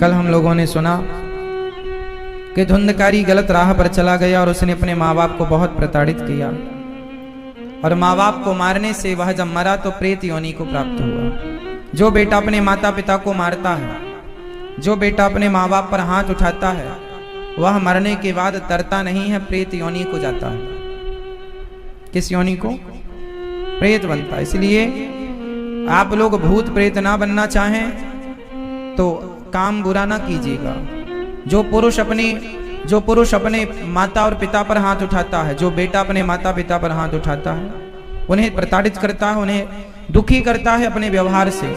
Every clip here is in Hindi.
कल हम लोगों ने सुना कि धुंधकारी गलत राह पर चला गया और उसने अपने माँ बाप को बहुत प्रताड़ित किया, और माँ बाप को मारने से वह जब मरा तो प्रेत योनि को प्राप्त हुआ। जो बेटा अपने माता पिता को मारता है, जो बेटा अपने माँ बाप पर हाथ उठाता है, वह मरने के बाद तरता नहीं है, प्रेत योनि को जाता है। किस योनि को? प्रेत बनता है। इसलिए आप लोग भूत प्रेत ना बनना चाहें तो काम बुरा ना कीजिएगा। जो पुरुष अपने माता और पिता पर हाथ उठाता है, जो बेटा अपने माता पिता पर हाथ उठाता है, उन्हें प्रताड़ित करता है, उन्हें दुखी करता है अपने व्यवहार से,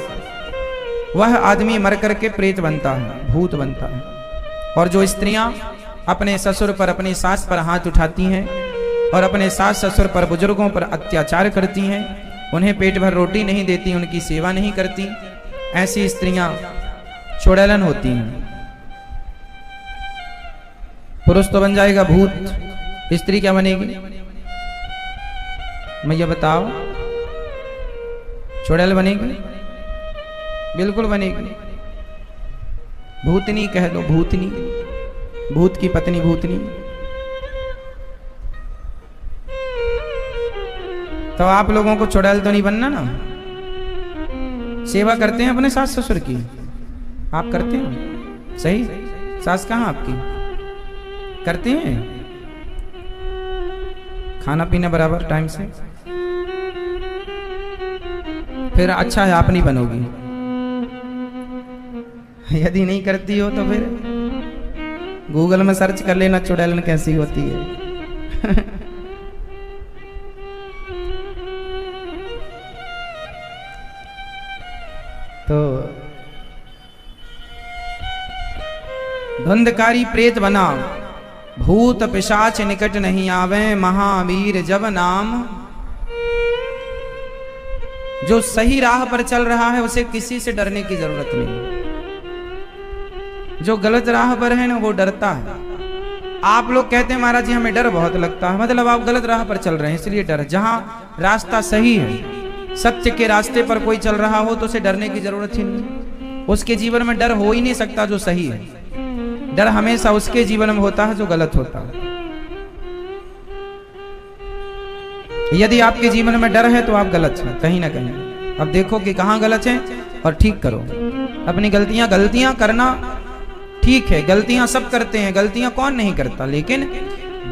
वह आदमी मर करके प्रेत बनता है, भूत बनता है। और जो स्त्रियां अपने ससुर पर, अपनी सास पर हाथ उठाती हैं और अपने सास ससुर पर, बुजुर्गों पर अत्याचार करती हैं, उन्हें पेट भर रोटी नहीं देती, उनकी सेवा नहीं करती, ऐसी स्त्रियां चुड़ैलन होती हैं। पुरुष तो बन जाएगा भूत, स्त्री क्या बनेगी? मैया बताओ, चुड़ैल बनेगी? बिल्कुल बनेगी। भूतनी कह दो, भूतनी, भूत की पत्नी भूतनी। तो आप लोगों को चुड़ैल तो नहीं बनना ना। सेवा करते हैं अपने सास ससुर की, आप करते हैं? सही। सास कहाँ आपकी? करते हैं? खाना पीना बराबर टाइम से? फिर अच्छा है, आप नहीं बनोगी। यदि नहीं करती हो तो फिर गूगल में सर्च कर लेना चुड़ैलन कैसी होती है। तो धुंधकारी प्रेत बना, भूत पिशाच निकट नहीं आवे, महावीर जब नाम। जो सही राह पर चल रहा है उसे किसी से डरने की जरूरत नहीं। जो गलत राह पर है ना वो डरता है। आप लोग कहते हैं महाराज जी हमें डर बहुत लगता है, मतलब आप गलत राह पर चल रहे हैं इसलिए डर। जहां रास्ता सही है, सत्य के रास्ते पर कोई चल रहा हो तो उसे डरने की जरूरत ही नहीं। उसके जीवन में डर हो ही नहीं सकता जो सही है। डर हमेशा उसके जीवन में होता है जो गलत होता है। यदि आपके जीवन में डर है तो आप गलत हैं कहीं ना कहीं। अब देखो कि कहां गलत है और ठीक करो अपनी गलतियां। गलतियां करना ठीक है, गलतियां सब करते हैं, गलतियां कौन नहीं करता, लेकिन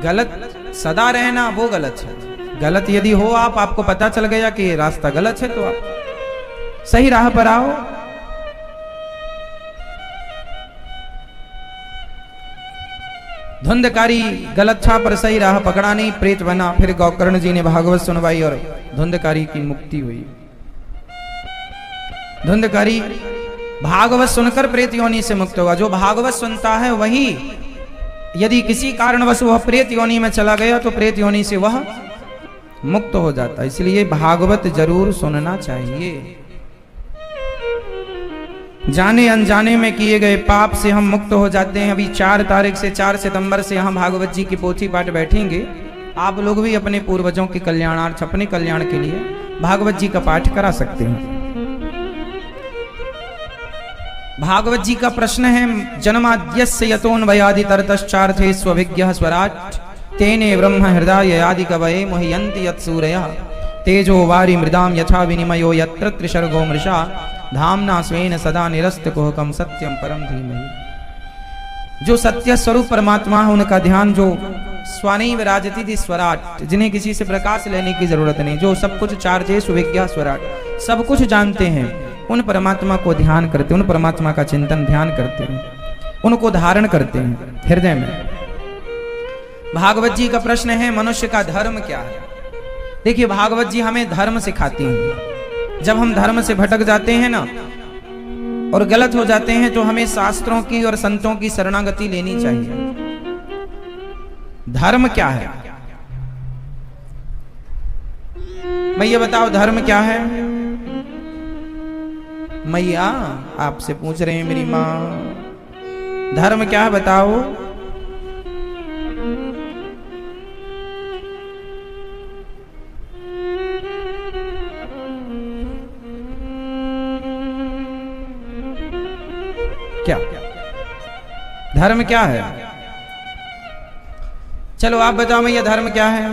गलत सदा रहना वो गलत है। गलत यदि हो आपको पता चल गया कि ये रास्ता गलत है तो आप सही राह पर आओ। धुंधकारी गलत छा पर सही राह पकड़ा नहीं, प्रेत बना। फिर गोकर्ण जी ने भागवत सुनवाई और धुंधकारी की मुक्ति हुई। धुंधकारी भागवत सुनकर प्रेत योनि से मुक्त होगा। जो भागवत सुनता है वही, यदि किसी कारणवश वह प्रेत योनि में चला गया तो प्रेत योनि से वह मुक्त हो जाता है। इसलिए भागवत जरूर सुनना चाहिए। जाने अनजाने में किए गए पाप से हम मुक्त हो जाते हैं। अभी 4 तारीख से 4 सितंबर से हम भागवत जी की पोथी पाठ बैठेंगे। आप लोग भी अपने पूर्वजों के कल्याणार्थ, अपने कल्याण के लिए भागवत जी का पाठ करा सकते हैं। भागवत जी का प्रश्न है, जन्माद्यस्य यतोऽन्वयादि तरतश्चार्थे स्वभिज्ञः स्वराट् तेने ब्रह्म हृदय आदि कवये मुह्यन्ति यत्सूरयः तेजो वारि मृदाम यथा विनिमयो यत्र त्रिसर्गो मृषा धाम्ना स्वेन सदा निरस्तकुहकं सत्यम परम धीमहि। जो सत्य स्वरूप परमात्मा है उनका ध्यान, जो स्वानी विराजती थी स्वराट, जिन्हें किसी से प्रकाश लेने की जरूरत नहीं, जो सब कुछ चार्जे सुविज्ञा स्वराट, सब कुछ जानते हैं, उन परमात्मा को ध्यान करते, उन परमात्मा का चिंतन ध्यान करते हैं, उनको धारण करते हैं हृदय में। भागवत जी का प्रश्न है, मनुष्य का धर्म क्या है? देखिए भागवत जी हमें धर्म सिखाती हैं। जब हम धर्म से भटक जाते हैं ना और गलत हो जाते हैं तो हमें शास्त्रों की और संतों की शरणागति लेनी चाहिए। धर्म क्या है? मैया बताओ धर्म क्या है? मैया आपसे पूछ रहे हैं मेरी माँ, धर्म क्या है बताओ? क्या धर्म क्या है? चलो आप बताओ भैया धर्म क्या है?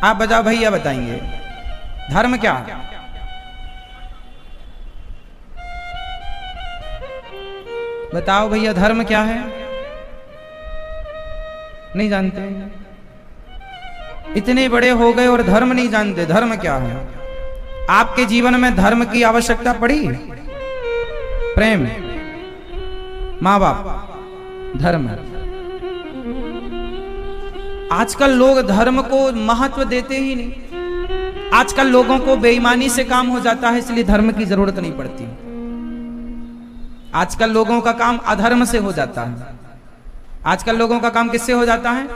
आप बताओ भैया, बताएंगे धर्म क्या है? बताओ भैया धर्म क्या है? नहीं जानते? इतने बड़े हो गए और धर्म नहीं जानते। धर्म क्या है? आपके जीवन में धर्म की आवश्यकता पड़ी? प्रेम, माँ बाप, धर्म। आजकल लोग धर्म को महत्व देते ही नहीं। आजकल लोगों को बेईमानी से काम हो जाता है, इसलिए धर्म की जरूरत नहीं पड़ती। आजकल लोगों का काम अधर्म से हो जाता है। आजकल लोगों का काम किससे हो जाता है?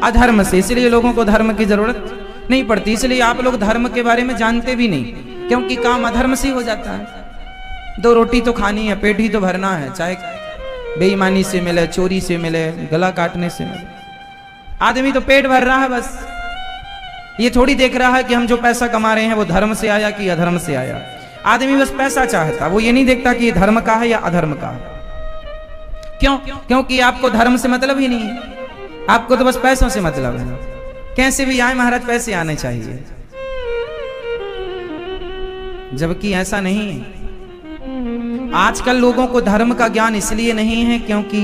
अधर्म से। इसलिए लोगों को धर्म की जरूरत नहीं पड़ती। इसलिए आप लोग धर्म के बारे में जानते भी नहीं, क्योंकि काम अधर्म से हो जाता है। दो रोटी तो खानी है, पेट ही तो भरना है, चाहे बेईमानी से मिले, चोरी से मिले, गला काटने से मिले। आदमी तो पेट भर रहा है बस। ये थोड़ी देख रहा है कि हम जो पैसा कमा रहे हैं वो धर्म से आया कि अधर्म से आया। आदमी बस पैसा चाहता, वो ये नहीं देखता कि ये धर्म का है या अधर्म का है। क्यों? क्योंकि आपको धर्म से मतलब ही नहीं है, आपको तो बस पैसों से मतलब है। कैसे भी आए महाराज, पैसे आने चाहिए, जबकि ऐसा नहीं है। आजकल लोगों को धर्म का ज्ञान इसलिए नहीं है क्योंकि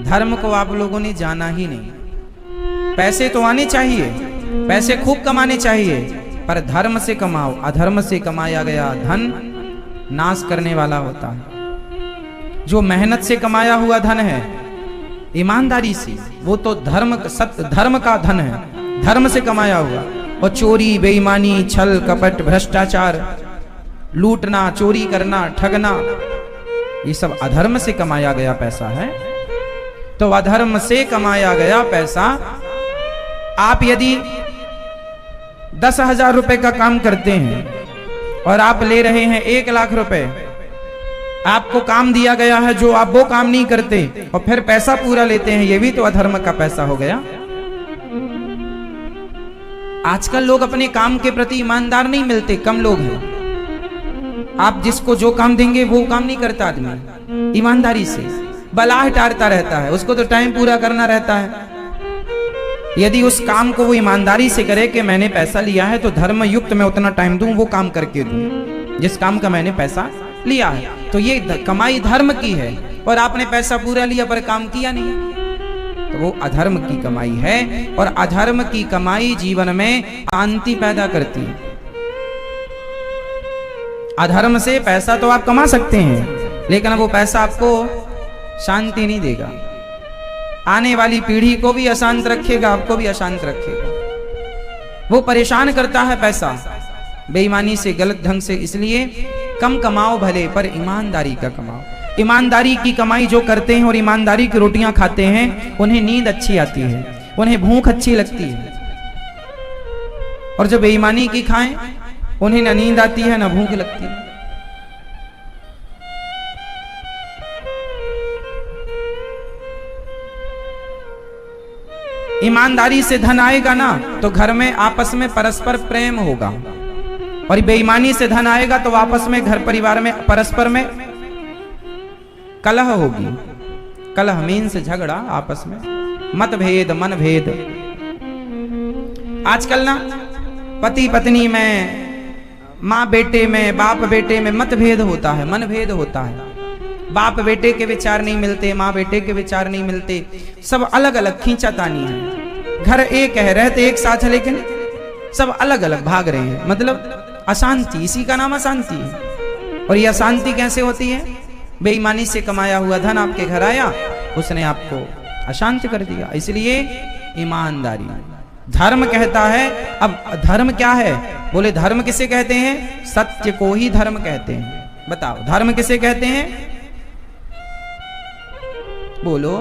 धर्म को आप लोगों ने जाना ही नहीं। पैसे तो आने चाहिए, पैसे खूब कमाने चाहिए, पर धर्म से कमाओ। अधर्म से कमाया गया धन नाश करने वाला होता है। जो मेहनत से कमाया हुआ धन है, ईमानदारी से, वो तो धर्म का धन है, धर्म से कमाया हुआ। और चोरी, बेईमानी, छल कपट, भ्रष्टाचार, लूटना, चोरी करना, ठगना, ये सब अधर्म से कमाया गया पैसा है। तो अधर्म से कमाया गया पैसा, आप यदि 10,000 रुपए का काम करते हैं और आप ले रहे हैं 1 लाख रुपए, आपको काम दिया गया है जो आप वो काम नहीं करते और फिर पैसा पूरा लेते हैं, ये भी तो अधर्म का पैसा हो गया। आजकल लोग अपने काम के प्रति ईमानदार नहीं मिलते, कम लोग हैं। आप जिसको जो काम देंगे वो काम नहीं करता आदमी ईमानदारी से, बलाह टारता रहता है, उसको तो टाइम पूरा करना रहता है। यदि उस काम को वो ईमानदारी से करे कि मैंने पैसा लिया है तो धर्म युक्त मैं उतना टाइम दूं, वो काम करके दूं जिस काम का मैंने पैसा लिया है, तो ये कमाई धर्म की है। और आपने पैसा पूरा लिया पर काम किया नहीं, तो वो अधर्म की कमाई है। और अधर्म की कमाई जीवन में शांति पैदा करती है। अधर्म से पैसा तो आप कमा सकते हैं, लेकिन वो पैसा आपको शांति नहीं देगा। आने वाली पीढ़ी को भी अशांत रखेगा, आपको भी अशांत रखेगा। वो परेशान करता है पैसा, बेईमानी से, गलत ढंग से। इसलिए कम कमाओ भले, पर ईमानदारी का कमाओ। ईमानदारी की कमाई जो करते हैं और ईमानदारी की रोटियां खाते हैं, उन्हें नींद अच्छी आती है, उन्हें भूख अच्छी लगती है। और जो बेईमानी की खाएं, उन्हें न नींद आती है न भूख लगती है। ईमानदारी से धन आएगा ना तो घर में आपस में परस्पर प्रेम होगा, और बेईमानी से धन आएगा तो आपस में घर परिवार में परस्पर में कलह होगी। कलह मीन्स झगड़ा, आपस में मतभेद, मनभेद। आजकल ना पति पत्नी में, माँ बेटे में, बाप बेटे में मतभेद होता है, मनभेद होता है। बाप बेटे के विचार नहीं मिलते, माँ बेटे के विचार नहीं मिलते, सब अलग अलग खींचातानी है। घर एक है, रहते एक साथ है, लेकिन सब अलग अलग भाग रहे हैं। मतलब अशांति, इसी का नाम अशांति है। और यह अशांति कैसे होती है? बेईमानी से कमाया हुआ धन आपके घर आया, उसने आपको अशांत कर दिया। इसलिए ईमानदारी धर्म कहता है। अब धर्म क्या है? बोले धर्म किसे कहते हैं? सत्य को ही धर्म कहते हैं। बताओ धर्म किसे कहते हैं? बोलो,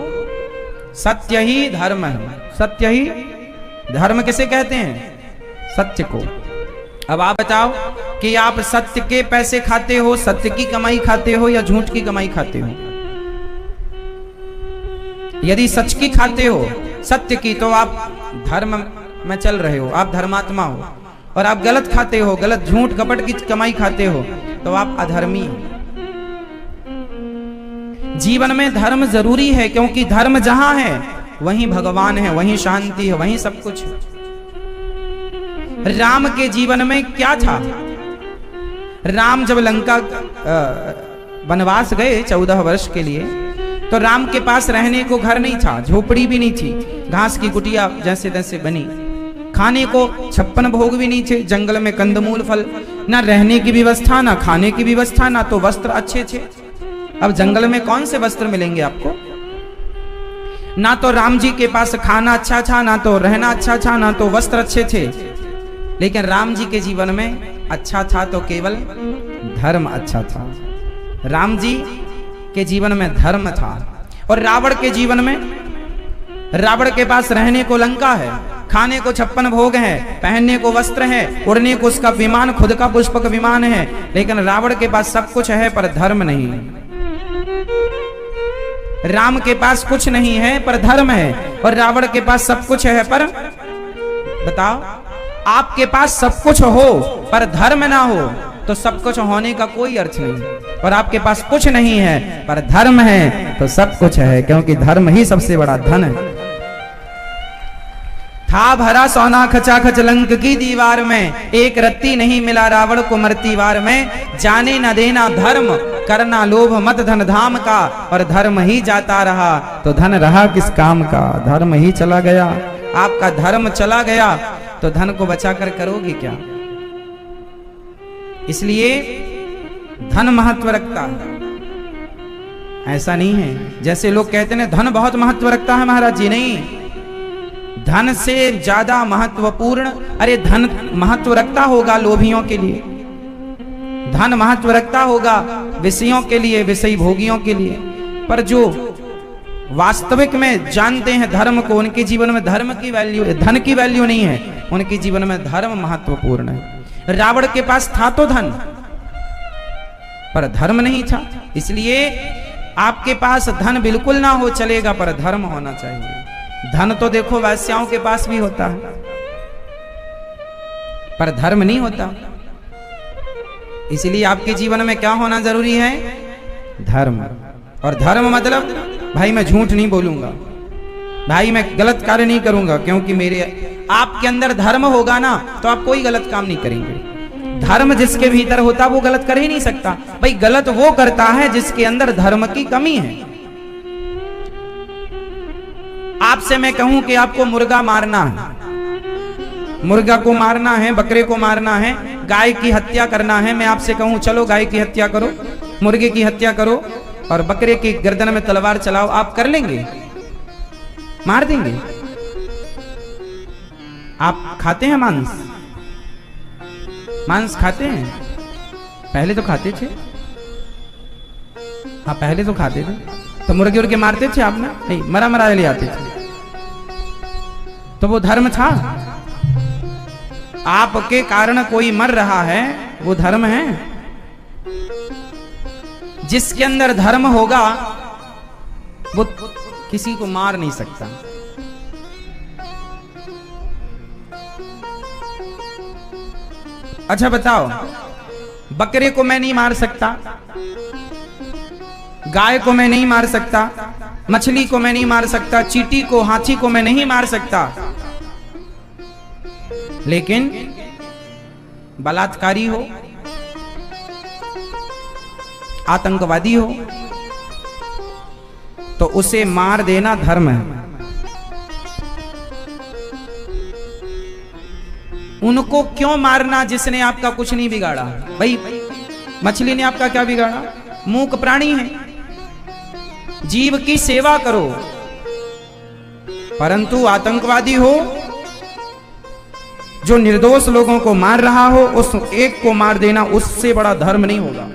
सत्य ही धर्म है। सत्य ही धर्म किसे कहते हैं? सत्य को। अब आप बताओ कि आप सत्य के पैसे खाते हो, सत्य की कमाई खाते हो, या झूठ की कमाई खाते हो? यदि सच की खाते हो, सत्य की, तो आप धर्म में चल रहे हो, आप धर्मात्मा हो। और आप गलत खाते हो, गलत झूठ कपट की कमाई खाते हो, तो आप अधर्मी हो। जीवन में धर्म जरूरी है, क्योंकि धर्म जहां है वहीं भगवान है, वहीं शांति है, वहीं सब कुछ है। राम के जीवन में क्या था? राम जब लंका वनवास गए 14 वर्ष के लिए, तो राम के पास रहने को घर नहीं था, झोपड़ी भी नहीं थी, घास की कुटिया जैसे तैसे बनी, खाने को 56 भोग भी नहीं थे, जंगल में कंदमूल फल, ना रहने की व्यवस्था, ना खाने की व्यवस्था, ना तो वस्त्र अच्छे थे। अब जंगल में कौन से वस्त्र मिलेंगे आपको? ना तो राम जी के पास खाना अच्छा था, ना तो रहना अच्छा था, ना तो वस्त्र अच्छे थे। लेकिन राम जी के जीवन में अच्छा था तो केवल धर्म अच्छा था। राम जी के जीवन में धर्म था। और रावण के जीवन में, रावण के पास रहने को लंका है, खाने को 56 भोग है, पहनने को वस्त्र है, उड़ने को उसका विमान, खुद का पुष्पक विमान है, लेकिन रावण के पास सब कुछ है पर धर्म नहीं है। राम के पास कुछ नहीं है पर धर्म है, और रावण के पास सब कुछ है पर, बताओ, आपके पास सब कुछ हो पर धर्म ना हो तो सब कुछ होने का कोई अर्थ नहीं। और आपके पास कुछ नहीं है पर धर्म है तो सब कुछ है, क्योंकि धर्म ही सबसे बड़ा धन है। था भरा सोना खचाखच लंक की दीवार में, एक रत्ती नहीं मिला रावण को मरती वार में। जाने न देना धर्म, करना लोभ मत धन धाम का, और धर्म ही जाता रहा तो धन रहा किस काम का। धर्म ही चला गया, आपका धर्म चला गया तो धन को बचा कर करोगे क्या? इसलिए धन महत्व रखता है, ऐसा नहीं है जैसे लोग कहते हैं धन बहुत महत्व रखता है। महाराज जी नहीं, धन से ज्यादा महत्वपूर्ण, अरे धन महत्व रखता होगा लोभियों के लिए, धन महत्व रखता होगा विषयों के लिए, विषयी भोगियों के लिए, पर जो वास्तविक में जानते हैं धर्म को, उनके जीवन में धर्म की वैल्यू, धन की वैल्यू नहीं है, उनके जीवन में धर्म महत्वपूर्ण है। रावण के पास था तो धन पर धर्म नहीं था। इसलिए आपके पास धन बिल्कुल ना हो चलेगा पर धर्म होना चाहिए। धन तो देखो वैश्याओं के पास भी होता है पर धर्म नहीं होता। इसलिए आपके जीवन में क्या होना जरूरी है? धर्म। और धर्म मतलब भाई मैं झूठ नहीं बोलूंगा, भाई मैं गलत कार्य नहीं करूंगा, क्योंकि मेरे आपके अंदर धर्म होगा ना तो आप कोई गलत काम नहीं करेंगे। धर्म जिसके भीतर होता वो गलत कर ही नहीं सकता। भाई गलत वो करता है जिसके अंदर धर्म की कमी है। आपसे मैं कहूं कि आपको मुर्गा मारना है, मुर्गा को मारना है, बकरे को मारना है, गाय की हत्या करना है, मैं आपसे कहूं चलो गाय की हत्या करो, मुर्गे की हत्या करो और बकरे की गर्दन में तलवार चलाओ, आप कर लेंगे? मार देंगे? आप खाते हैं मांस? मांस खाते हैं? पहले तो खाते थे। हाँ पहले तो खाते थे। तो मुर्गे उर्गे मारते थे आपने? नहीं, मरा मरा ले आते थे। तो वो धर्म था? आपके कारण कोई मर रहा है वो धर्म है? जिसके अंदर धर्म होगा वो किसी को मार नहीं सकता। अच्छा बताओ, बकरे को मैं नहीं मार सकता, गाय को मैं नहीं मार सकता, मछली को मैं नहीं मार सकता, चींटी को, हाथी को मैं नहीं मार सकता, लेकिन बलात्कारी हो, आतंकवादी हो तो उसे मार देना धर्म है। उनको क्यों मारना जिसने आपका कुछ नहीं बिगाड़ा? भाई मछली ने आपका क्या बिगाड़ा? मूक प्राणी है, जीव की सेवा करो। परंतु आतंकवादी हो जो निर्दोष लोगों को मार रहा हो, उस एक को मार देना उससे बड़ा धर्म नहीं होगा।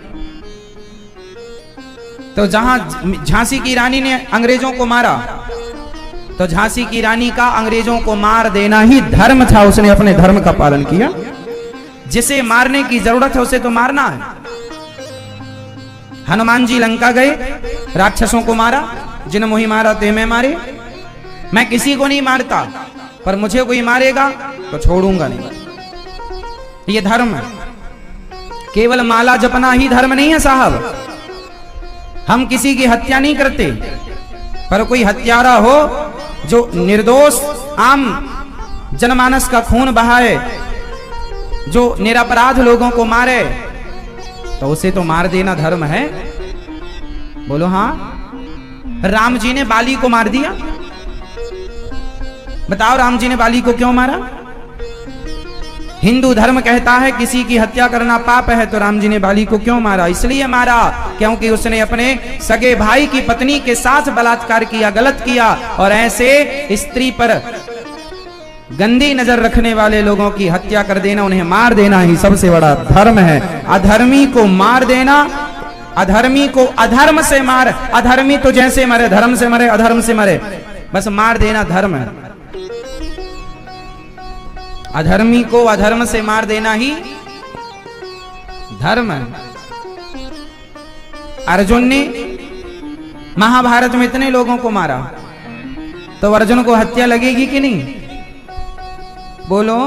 तो जहां झांसी की रानी ने अंग्रेजों को मारा तो झांसी की रानी का अंग्रेजों को मार देना ही धर्म था, उसने अपने धर्म का पालन किया। जिसे मारने की जरूरत है उसे तो मारना है। हनुमान जी लंका गए, राक्षसों को मारा, जिन मोहि मारा ते मैं मारे। मैं किसी को नहीं मारता, पर मुझे कोई मारेगा तो छोड़ूंगा नहीं। ये धर्म है। केवल माला जपना ही धर्म नहीं है साहब। हम किसी की हत्या नहीं करते, पर कोई हत्यारा हो जो निर्दोष आम जनमानस का खून बहाए, जो निरपराध लोगों को मारे, तो उसे तो मार देना धर्म है। बोलो हाँ। राम जी ने बाली को मार दिया, बताओ राम जी ने बाली को क्यों मारा? हिंदू धर्म कहता है किसी की हत्या करना पाप है, तो राम जी ने बाली को क्यों मारा? इसलिए मारा क्योंकि उसने अपने सगे भाई की पत्नी के साथ बलात्कार किया, गलत किया। और ऐसे स्त्री पर गंदी नजर रखने वाले लोगों की हत्या कर देना, उन्हें मार देना ही सबसे बड़ा धर्म है। अधर्मी को मार देना, अधर्मी को अधर्म से मार, अधर्मी तो जैसे मरे धर्म से मरे, अधर्म से मरे, बस मार देना धर्म है। अधर्मी को अधर्म से मार देना ही धर्म है। अर्जुन ने महाभारत में इतने लोगों को मारा, तो अर्जुन को हत्या लगेगी कि नहीं? बोलो।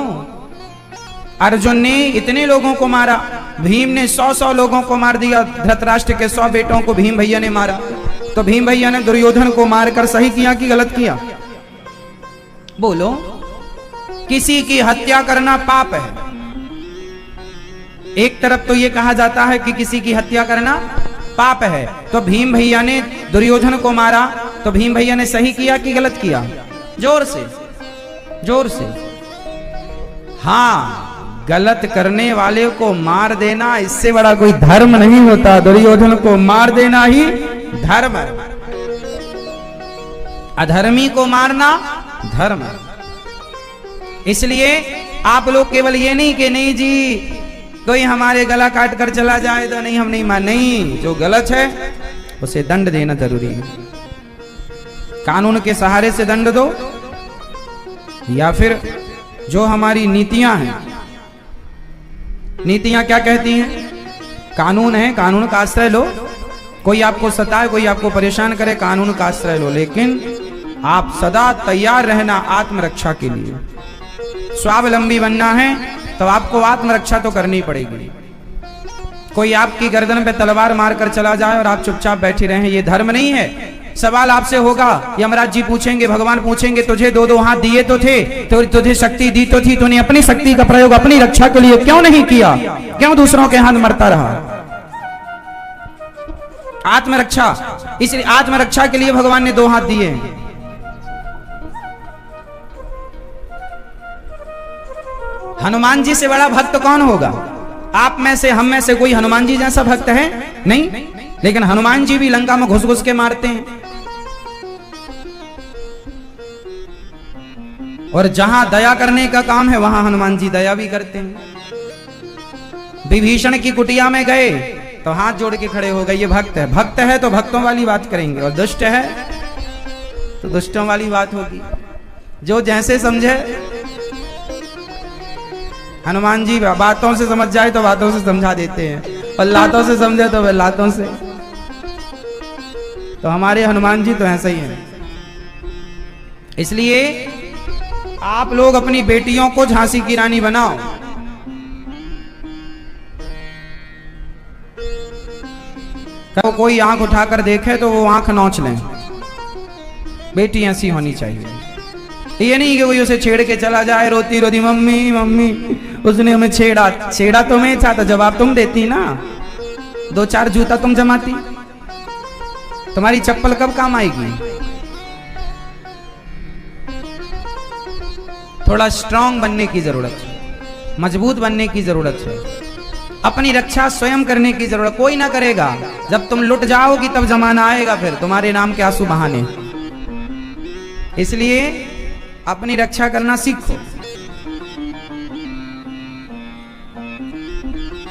अर्जुन ने इतने लोगों को मारा, भीम ने 100 लोगों को मार दिया, धृतराष्ट्र के 100 बेटों को भीम भैया ने मारा, तो भीम भैया ने दुर्योधन को मारकर सही किया कि गलत किया? बोलो। किसी की हत्या करना पाप है। एक तरफ तो यह कहा जाता है कि किसी की हत्या करना पाप है, तो भीम भैया ने दुर्योधन को मारा, तो भीम भैया ने सही किया कि गलत किया? जोर से, जोर से। हाँ, गलत करने वाले को मार देना, इससे बड़ा कोई धर्म नहीं होता। दुर्योधन को मार देना ही धर्म है। अधर्मी को मारना धर्म है। इसलिए आप लोग केवल ये नहीं कि नहीं जी कोई हमारे गला काट कर चला जाए तो नहीं, हम नहीं मान, नहीं, जो गलत है उसे दंड देना जरूरी है। कानून के सहारे से दंड दो, या फिर जो हमारी नीतियां हैं, नीतियां क्या कहती हैं? कानून है, कानून का आश्रय लो। कोई आपको सताए, कोई आपको परेशान करे, कानून का आश्रय लो, लेकिन आप सदा तैयार रहना आत्मरक्षा के लिए। स्वावलंबी बनना है तो आपको आत्मरक्षा तो करनी पड़ेगी। कोई आपकी गर्दन पे तलवार मारकर चला जाए और आप चुपचाप बैठे रहें, ये धर्म नहीं है। सवाल आपसे होगा, यमराज जी पूछेंगे, भगवान पूछेंगे, तुझे 2-2 हाथ दिए तो थे, तो तुझे शक्ति दी तो थी, तूने अपनी शक्ति का प्रयोग अपनी रक्षा के लिए क्यों नहीं किया? क्यों दूसरों के हाथ मरता रहा? आत्मरक्षा, इसलिए आत्मरक्षा के लिए भगवान ने 2 हाथ दिए। हनुमान जी से बड़ा भक्त कौन होगा? आप में से, हम में से कोई हनुमान जी जैसा भक्त है? नहीं। लेकिन हनुमान जी भी लंका में घुस घुस के मारते हैं, और जहां दया करने का काम है वहां हनुमान जी दया भी करते हैं। विभीषण की कुटिया में गए तो हाथ जोड़ के खड़े हो गए, ये भक्त है। भक्त है तो भक्तों वाली बात करेंगे, और दुष्ट है तो दुष्टों वाली बात होगी। जो जैसे समझे, हनुमान जी बातों से समझ जाए तो बातों से समझा देते हैं, और लातों से समझे तो लातों से। तो हमारे हनुमान जी तो ऐसे ही हैं। इसलिए आप लोग अपनी बेटियों को झांसी की रानी बनाओ। तो कोई आंख उठाकर देखे तो वो आंख नोच लें। बेटी ऐसी होनी चाहिए। ये नहीं कि कोई उसे छेड़ के चला जाए रोती रोती, मम्मी मम्मी उसने हमें छेड़ा। छेड़ा तो मैं था तो जवाब तुम देती ना, 2-4 जूता तुम जमाती। तुम्हारी चप्पल कब काम आएगी? थोड़ा स्ट्रांग बनने की जरूरत है, मजबूत बनने की जरूरत है। अपनी रक्षा स्वयं करने की जरूरत, कोई ना करेगा। जब तुम लुट जाओगी तब जमाना आएगा फिर तुम्हारे नाम के आंसू बहाने। इसलिए अपनी रक्षा करना सीखो।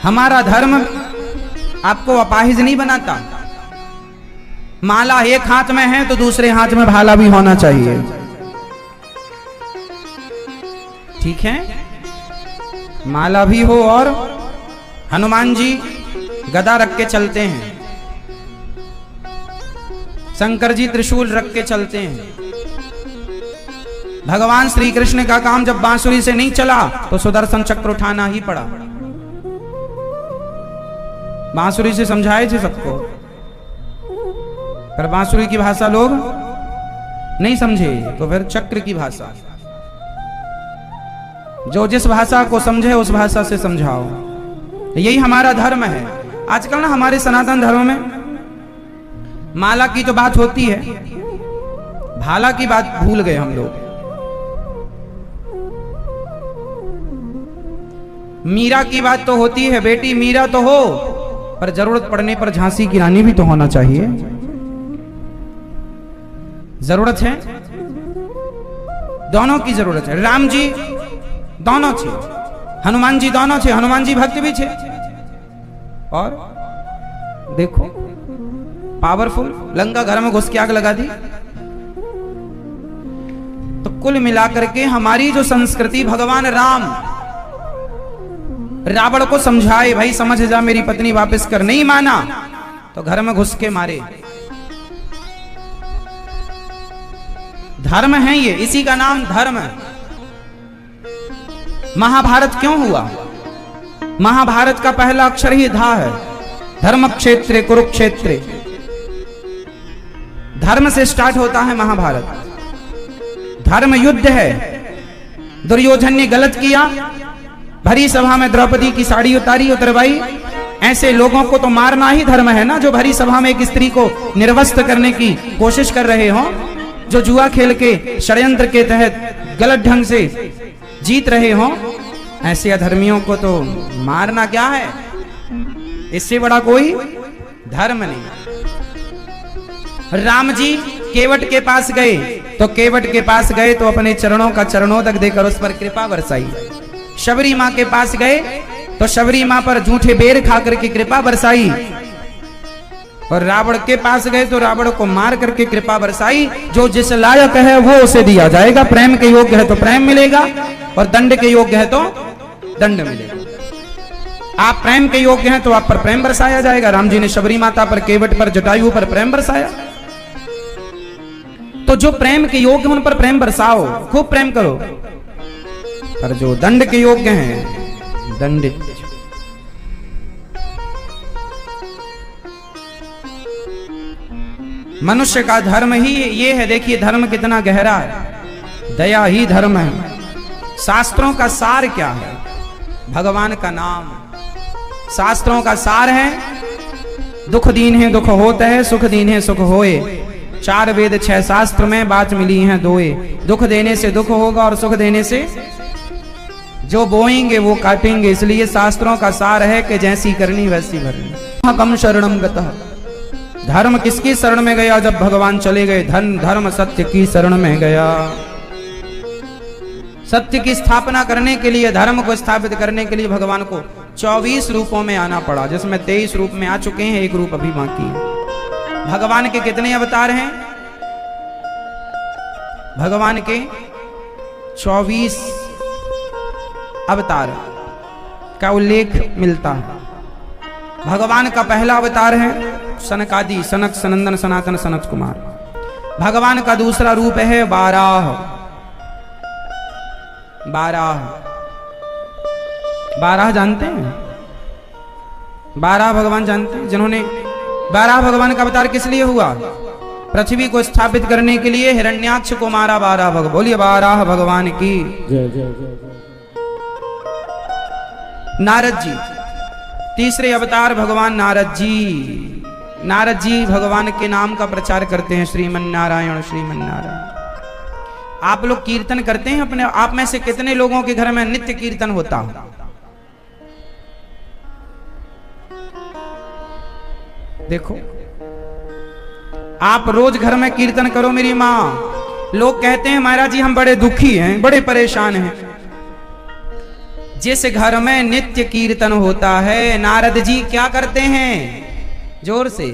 हमारा धर्म आपको अपाहिज नहीं बनाता। माला एक हाथ में है तो दूसरे हाथ में भाला भी होना चाहिए, ठीक है? माला भी हो। और हनुमान जी गदा रख के चलते हैं, शंकर जी त्रिशूल रख के चलते हैं। भगवान श्री कृष्ण का काम जब बांसुरी से नहीं चला तो सुदर्शन चक्र उठाना ही पड़ा। बांसुरी से समझाए थे सबको, पर बांसुरी की भाषा लोग नहीं समझे तो फिर चक्र की भाषा, जो जिस भाषा को समझे उस भाषा से समझाओ। यही हमारा धर्म है। आजकल ना हमारे सनातन धर्म में माला की तो बात होती है, भाला की बात भूल गए हम लोग। मीरा की बात तो होती है, बेटी मीरा तो हो, पर जरूरत पड़ने पर झांसी की रानी भी तो होना चाहिए। जरूरत है, दोनों की जरूरत है। राम जी दोनों छे, हनुमान जी दोनों छे, हनुमान जी भक्त भी छे। और देखो पावरफुल, लंका घर में घुस के आग लगा दी। तो कुल मिलाकर के हमारी जो संस्कृति, भगवान राम रावण को समझाए, भाई समझ जा मेरी पत्नी वापस कर, नहीं माना तो घर में घुस के मारे। धर्म है ये, इसी का नाम धर्म है। महाभारत क्यों हुआ? महाभारत का पहला अक्षर ही धा है। धर्म क्षेत्र कुरुक्षेत्र, धर्म से स्टार्ट होता है महाभारत। धर्म युद्ध है। दुर्योधन ने गलत किया, भरी सभा में द्रौपदी की साड़ी उतारी, उतरवाई। ऐसे लोगों को तो मारना ही धर्म है ना, जो भरी सभा में एक स्त्री को निर्वस्त्र करने की कोशिश कर रहे हो, जो जुआ खेल के षड्यंत्र के तहत गलत ढंग से जीत रहे हो। ऐसे अधर्मियों को तो मारना क्या है, इससे बड़ा कोई धर्म नहीं। राम जी केवट के पास गए, तो केवट के पास गए तो अपने चरणों का चरणोदक देकर उस पर कृपा बरसाई। शबरी मां के पास गए तो शबरी मां पर जूठे बेर खा करके कृपा बरसाई। और रावण के पास गए तो रावण को मार करके कृपा बरसाई। जो जिस लायक है वो उसे दिया जाएगा। प्रेम के योग्य है तो प्रेम मिलेगा, और दंड के योग्य है तो दंड मिलेगा। आप प्रेम के योग्य हैं तो आप पर प्रेम बरसाया जाएगा। राम जी ने शबरी माता पर, केवट पर, जटायु पर प्रेम बरसाया। तो जो प्रेम के योग्य उन पर प्रेम बरसाओ, खूब प्रेम करो। पर जो दंड के योग्य हैं, दंडित। मनुष्य का धर्म ही ये है। देखिए धर्म कितना गहरा है। दया ही धर्म है। शास्त्रों का सार क्या है? भगवान का नाम। शास्त्रों का सार है, दुख दीन है दुख होता है, सुख दीन है सुख होए। 4 वेद 6 शास्त्र में बात मिली है दोए। दुख देने से दुख होगा और सुख देने से जो बोएंगे वो काटेंगे। इसलिए शास्त्रों का सार है कि जैसी करनी वैसी भरनी। कम शरणम गतः, धर्म किसकी शरण में गया? जब भगवान चले गए। धन धर्म सत्य की शरण में गया। सत्य की स्थापना करने के लिए, धर्म को स्थापित करने के लिए भगवान को 24 रूपों में आना पड़ा, जिसमें 23 रूप में आ चुके हैं, एक रूप अभी बाकी है। भगवान के कितने अवतार हैं? भगवान के 24 अवतार का उल्लेख मिलता है। भगवान का पहला अवतार है सनकादि, सनक सनंदन सनातन सनत कुमार। भगवान का दूसरा रूप है बाराह। बाराह जानते हैं? बाराह भगवान जानते हैं? जिन्होंने बाराह भगवान का अवतार किस लिए हुआ? पृथ्वी को स्थापित करने के लिए हिरण्याक्ष को मारा बाराह भगवान। बोलिए बाराह भगवान की जय जय जय। नारद जी तीसरे अवतार भगवान नारद जी। नारद जी भगवान के नाम का प्रचार करते हैं, श्रीमन नारायण श्रीमन नारायण। आप लोग कीर्तन करते हैं अपने आप में से कितने लोगों के घर में नित्य कीर्तन होता हो? देखो आप रोज घर में कीर्तन करो मेरी माँ। लोग कहते हैं महाराज जी हम बड़े दुखी हैं, बड़े परेशान हैं। जिस घर में नित्य कीर्तन होता है, नारद जी क्या करते हैं? जोर से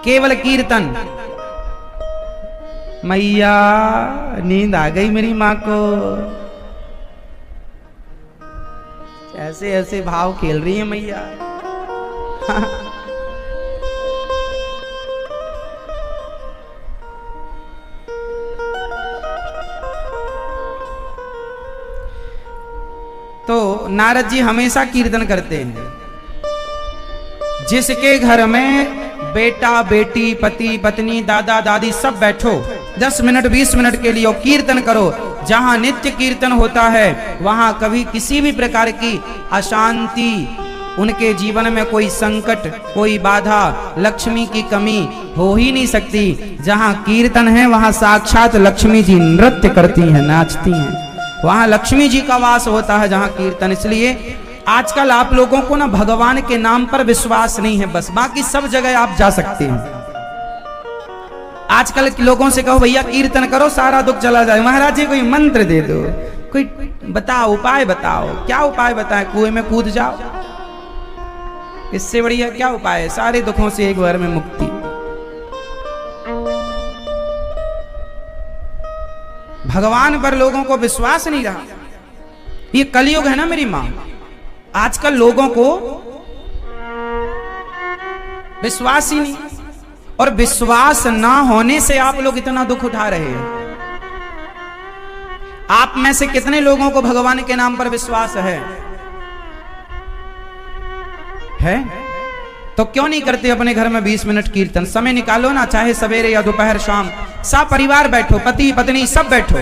केवल कीर्तन। मैया नींद आ गई मेरी माँ को। ऐसे ऐसे भाव खेल रही है मैया। तो नारद जी हमेशा कीर्तन करते हैं। जिसके घर में बेटा बेटी पति पत्नी दादा दादी सब बैठो 10 मिनट 20 मिनट के लिए और कीर्तन करो। जहां नित्य कीर्तन होता है वहां कभी किसी भी प्रकार की अशांति, उनके जीवन में कोई संकट, कोई बाधा, लक्ष्मी की कमी हो ही नहीं सकती। जहां कीर्तन है वहां साक्षात लक्ष्मी जी नृत्य करती हैं, नाचती हैं। वहां लक्ष्मी जी का वास होता है जहां कीर्तन। इसलिए आजकल आप लोगों को ना भगवान के नाम पर विश्वास नहीं है, बस बाकी सब जगह आप जा सकते हैं। आजकल के लोगों से कहो भैया कीर्तन करो सारा दुख चला जाए। महाराज जी कोई मंत्र दे दो, कोई बताओ, उपाय बताओ। क्या उपाय बताए? कुएं में कूद जाओ, इससे बढ़िया क्या उपाय है? सारे दुखों से एक बार में मुक्ति। भगवान पर लोगों को विश्वास नहीं रहा। ये कलयुग है ना मेरी मां। आजकल लोगों को विश्वास ही नहीं, और विश्वास ना होने से आप लोग इतना दुख उठा रहे हैं। आप में से कितने लोगों को भगवान के नाम पर विश्वास है? तो क्यों नहीं करते अपने घर में 20 मिनट कीर्तन? समय निकालो ना, चाहे सवेरे या दोपहर शाम, सब परिवार बैठो, पति पत्नी सब बैठो,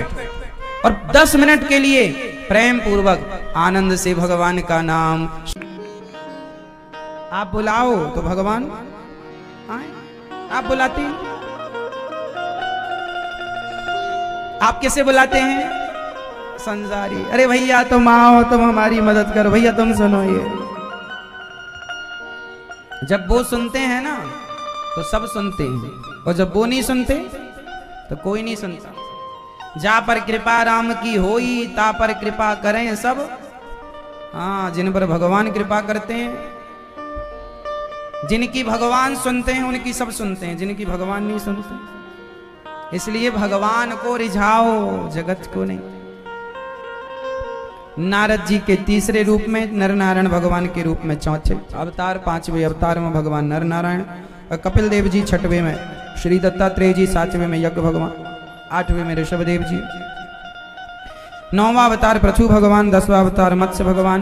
और 10 मिनट के लिए प्रेम पूर्वक आनंद से भगवान का नाम आप बुलाओ तो भगवान आए। आप बुलाते हैं? आप कैसे बुलाते हैं? संसारी, अरे भैया तुम आओ, तुम हमारी मदद करो, भैया तुम सुनो। ये जब वो सुनते हैं ना तो सब सुनते हैं, और जब वो नहीं सुनते तो कोई नहीं सुनता। जा पर कृपा राम की होई, ता पर कृपा करें सब। हाँ, जिन पर भगवान कृपा करते हैं, जिनकी भगवान सुनते हैं उनकी सब सुनते हैं, जिनकी भगवान नहीं सुनते। इसलिए भगवान को रिझाओ, जगत को नहीं। नारद जी के तीसरे रूप में, नर नारायण भगवान के रूप में चौथे अवतार, 5वें अवतार में भगवान नर नारायण, और कपिल देव जी 6वें में, श्री दत्तात्रेय जी 7वें में यज्ञ भगवान, 8वें में ऋषभ देव जी, 9वां अवतार पृथु भगवान, 10वां अवतार मत्स्य भगवान,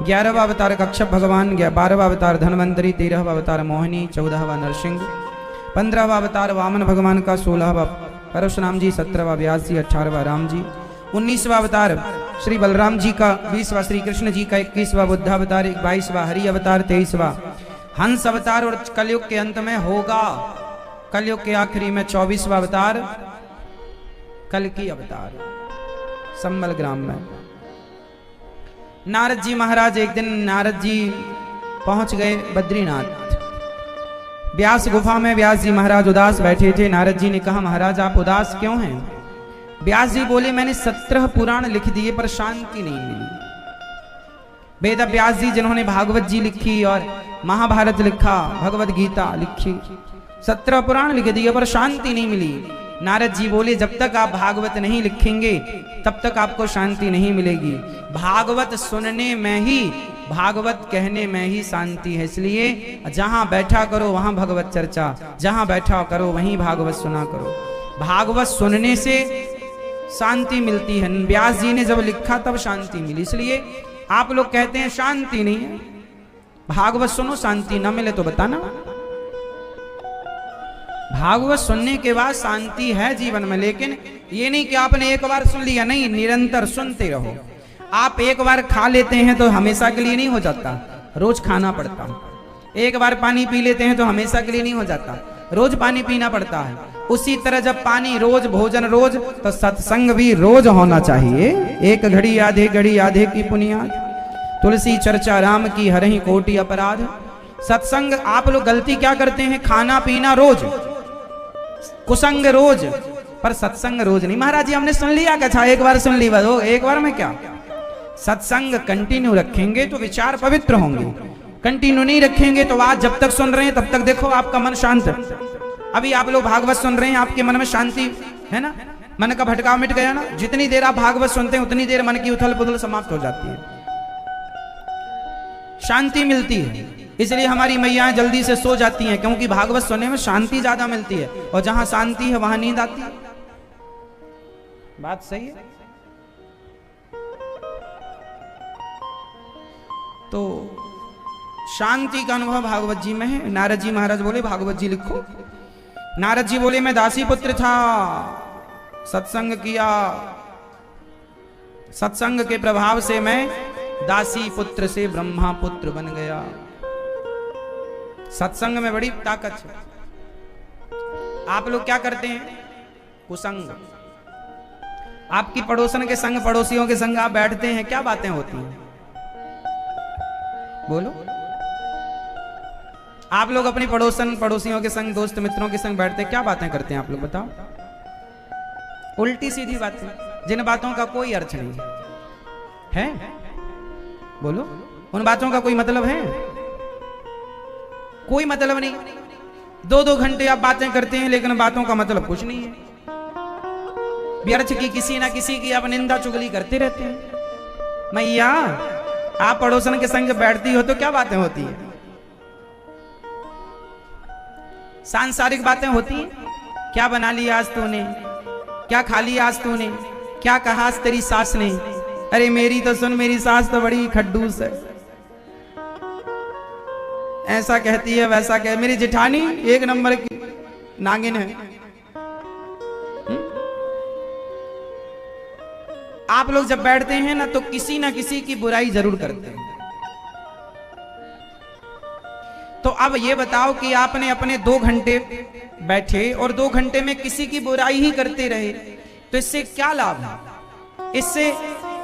11वां अवतार कच्छप भगवान, 12वां अवतार धनवंतरी, 13वां अवतार मोहिनी, 14वां नरसिंह, 15वां अवतार वामन भगवान का, 16वां परशुराम जी, 17वां व्यास जी, 18वां राम जी, 19वां अवतार श्री बलराम जी का, 20वां श्री कृष्ण जी का, 21वां बुद्ध अवतार, 22वां हरि अवतार, 23वां हंस अवतार, और कलयुग के अंत में होगा, कलयुग के आखिरी में 24वां अवतार कल्कि अवतार संबल ग्राम में। नारद जी महाराज, एक दिन नारद जी पहुंच गए बद्रीनाथ, व्यास गुफा में। व्यास जी महाराज उदास बैठे थे। नारद जी ने कहा महाराज आप उदास क्यों हैं? व्यास जी बोले मैंने 17 पुराण लिख दिए पर शांति नहीं मिली। वेद व्यास जी जिन्होंने भागवत जी लिखी और महाभारत लिखा, भगवत गीता लिखी, 17 पुराण लिख दिए पर शांति नहीं मिली। नारद जी बोले जब तक आप भागवत नहीं लिखेंगे तब तक आपको शांति नहीं मिलेगी। भागवत सुनने में ही, भागवत कहने में ही शांति है। इसलिए जहां बैठा करो वहां भगवत चर्चा, जहां बैठा करो वहीं भागवत सुना करो। भागवत सुनने से शांति मिलती है। व्यास जी ने जब लिखा तब शांति मिली। इसलिए आप लोग कहते हैं शांति नहीं है, भागवत सुनो, शांति न मिले तो बताना। भागवत सुनने के बाद शांति है जीवन में, लेकिन ये नहीं कि आपने एक बार सुन लिया, नहीं, निरंतर सुनते रहो। आप एक बार खा लेते हैं तो हमेशा के लिए नहीं हो जाता, रोज खाना पड़ता। एक बार पानी पी लेते हैं तो हमेशा के लिए नहीं हो जाता, रोज पानी पीना पड़ता है। उसी तरह जब पानी रोज, भोजन रोज, तो सत्संग भी रोज होना चाहिए। एक घड़ी आधे घड़ी आधे की पुनियाद, तुलसी चर्चा राम की हरहि कोटि अपराध। सत्संग, आप लोग गलती क्या करते हैं? खाना पीना रोज, कुसंग रोज, पर सत्संग रोज नहीं। महाराज जी हमने सुन लिया, क्या एक बार सुन ली बस, एक बार में क्या? सत्संग कंटिन्यू रखेंगे तो विचार पवित्र होंगे, कंटिन्यू नहीं रखेंगे तो आज जब तक सुन रहे हैं तब तक देखो आपका मन शांत है। अभी आप लोग भागवत सुन रहे हैं, आपके मन में शांति है ना, मन का भटकाव मिट गया ना। जितनी देर आप भागवत सुनते हैं उतनी देर मन की उथल पुथल समाप्त हो जाती है, शांति मिलती है। इसलिए हमारी मैयां जल्दी से सो जाती हैं, क्योंकि भागवत सुनने में शांति ज्यादा मिलती है, और जहां शांति है वहां नींद आती है। बात सही है। तो शांति का अनुभव भागवत जी में है। नारद जी महाराज बोले भागवत जी लिखो। नारद जी बोले मैं दासी पुत्र था, सत्संग किया, सत्संग के प्रभाव से मैं दासी पुत्र से ब्रह्मा पुत्र बन गया। सत्संग में बड़ी ताकत है। आप लोग क्या करते हैं? कुसंग। आपकी पड़ोसन के संग, पड़ोसियों के संग आप बैठते हैं, क्या बातें होती हैं? बोलो। आप लोग अपनी पड़ोसन पड़ोसियों के संग, दोस्त मित्रों के संग बैठते हैं, क्या बातें करते हैं आप लोग बताओ? उल्टी सीधी बातें, जिन बातों का कोई अर्थ नहीं है। बोलो, उन बातों का कोई मतलब है? कोई मतलब नहीं। 2-2 घंटे आप बातें करते हैं, लेकिन बातों का मतलब कुछ नहीं है। व्यर्थ की किसी ना किसी की आप निंदा चुगली करते रहते हैं। मैया, आप पड़ोसन के संग बैठती हो तो क्या बातें होती है? सांसारिक बातें होती हैं। क्या बना लिया आज तूने, क्या खा लिया आज तूने, क्या कहा आज तेरी सास ने? अरे मेरी तो सुन, मेरी सास तो बड़ी खड्डूस है, ऐसा कहती है वैसा कह। मेरी जेठानी 1 नंबर की नागिन है। आप लोग जब बैठते हैं ना तो किसी ना किसी की बुराई जरूर करते हैं। तो अब ये बताओ कि आपने अपने 2 घंटे बैठे और 2 घंटे में किसी की बुराई ही करते रहे, तो इससे क्या लाभ है? इससे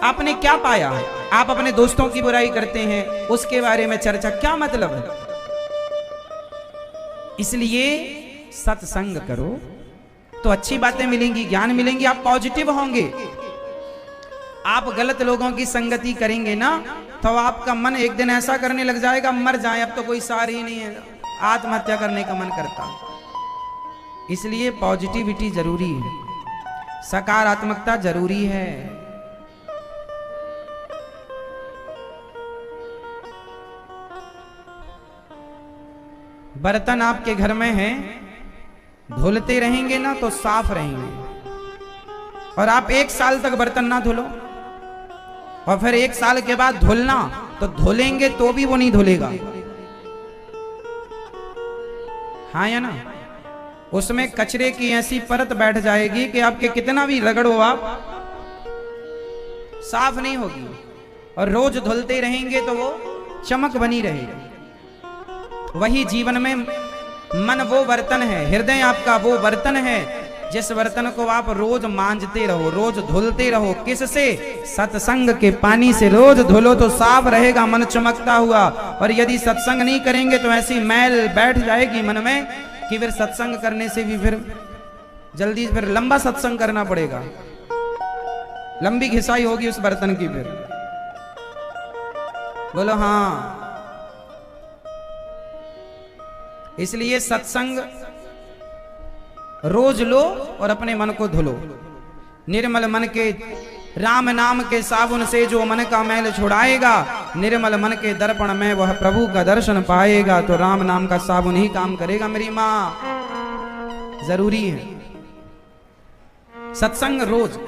आपने क्या पाया है? आप अपने दोस्तों की बुराई करते हैं, उसके बारे में चर्चा, क्या मतलब है? इसलिए सत्संग करो तो अच्छी बातें मिलेंगी, ज्ञान मिलेंगी, आप पॉजिटिव होंगे। आप गलत लोगों की संगति करेंगे ना तो आपका मन एक दिन ऐसा करने लग जाएगा, मर जाए अब तो कोई सार ही नहीं है, आत्महत्या करने का मन करता। इसलिए पॉजिटिविटी जरूरी है, सकारात्मकता जरूरी है। बर्तन आपके घर में है, धुलते रहेंगे ना तो साफ रहेंगे। और आप 1 साल तक बर्तन ना धुलो और फिर 1 साल के बाद धुलना, तो धुलेंगे तो भी वो नहीं धुलेगा। हाँ या ना? उसमें कचरे की ऐसी परत बैठ जाएगी कि आपके कितना भी रगड़ो आप, साफ नहीं होगी। और रोज धुलते रहेंगे तो वो चमक बनी रहेगी। वही जीवन में मन वो बर्तन है, हृदय आपका वो बर्तन है, जिस बर्तन को आप रोज मांजते रहो, रोज धुलते रहो। किससे? सत्संग के पानी से रोज धुलो तो साफ रहेगा, मन चमकता हुआ। और यदि सत्संग नहीं करेंगे तो ऐसी मैल बैठ जाएगी मन में कि फिर सत्संग करने से भी फिर जल्दी फिर लंबा सत्संग करना पड़ेगा, लंबी घिसाई होगी उस बर्तन की। फिर बोलो हाँ। इसलिए सत्संग रोज लो और अपने मन को धुलो। निर्मल मन के राम नाम के साबुन से जो मन का मैल छुड़ाएगा, निर्मल मन के दर्पण में वह प्रभु का दर्शन पाएगा। तो राम नाम का साबुन ही काम करेगा मेरी माँ, जरूरी है सत्संग रोज।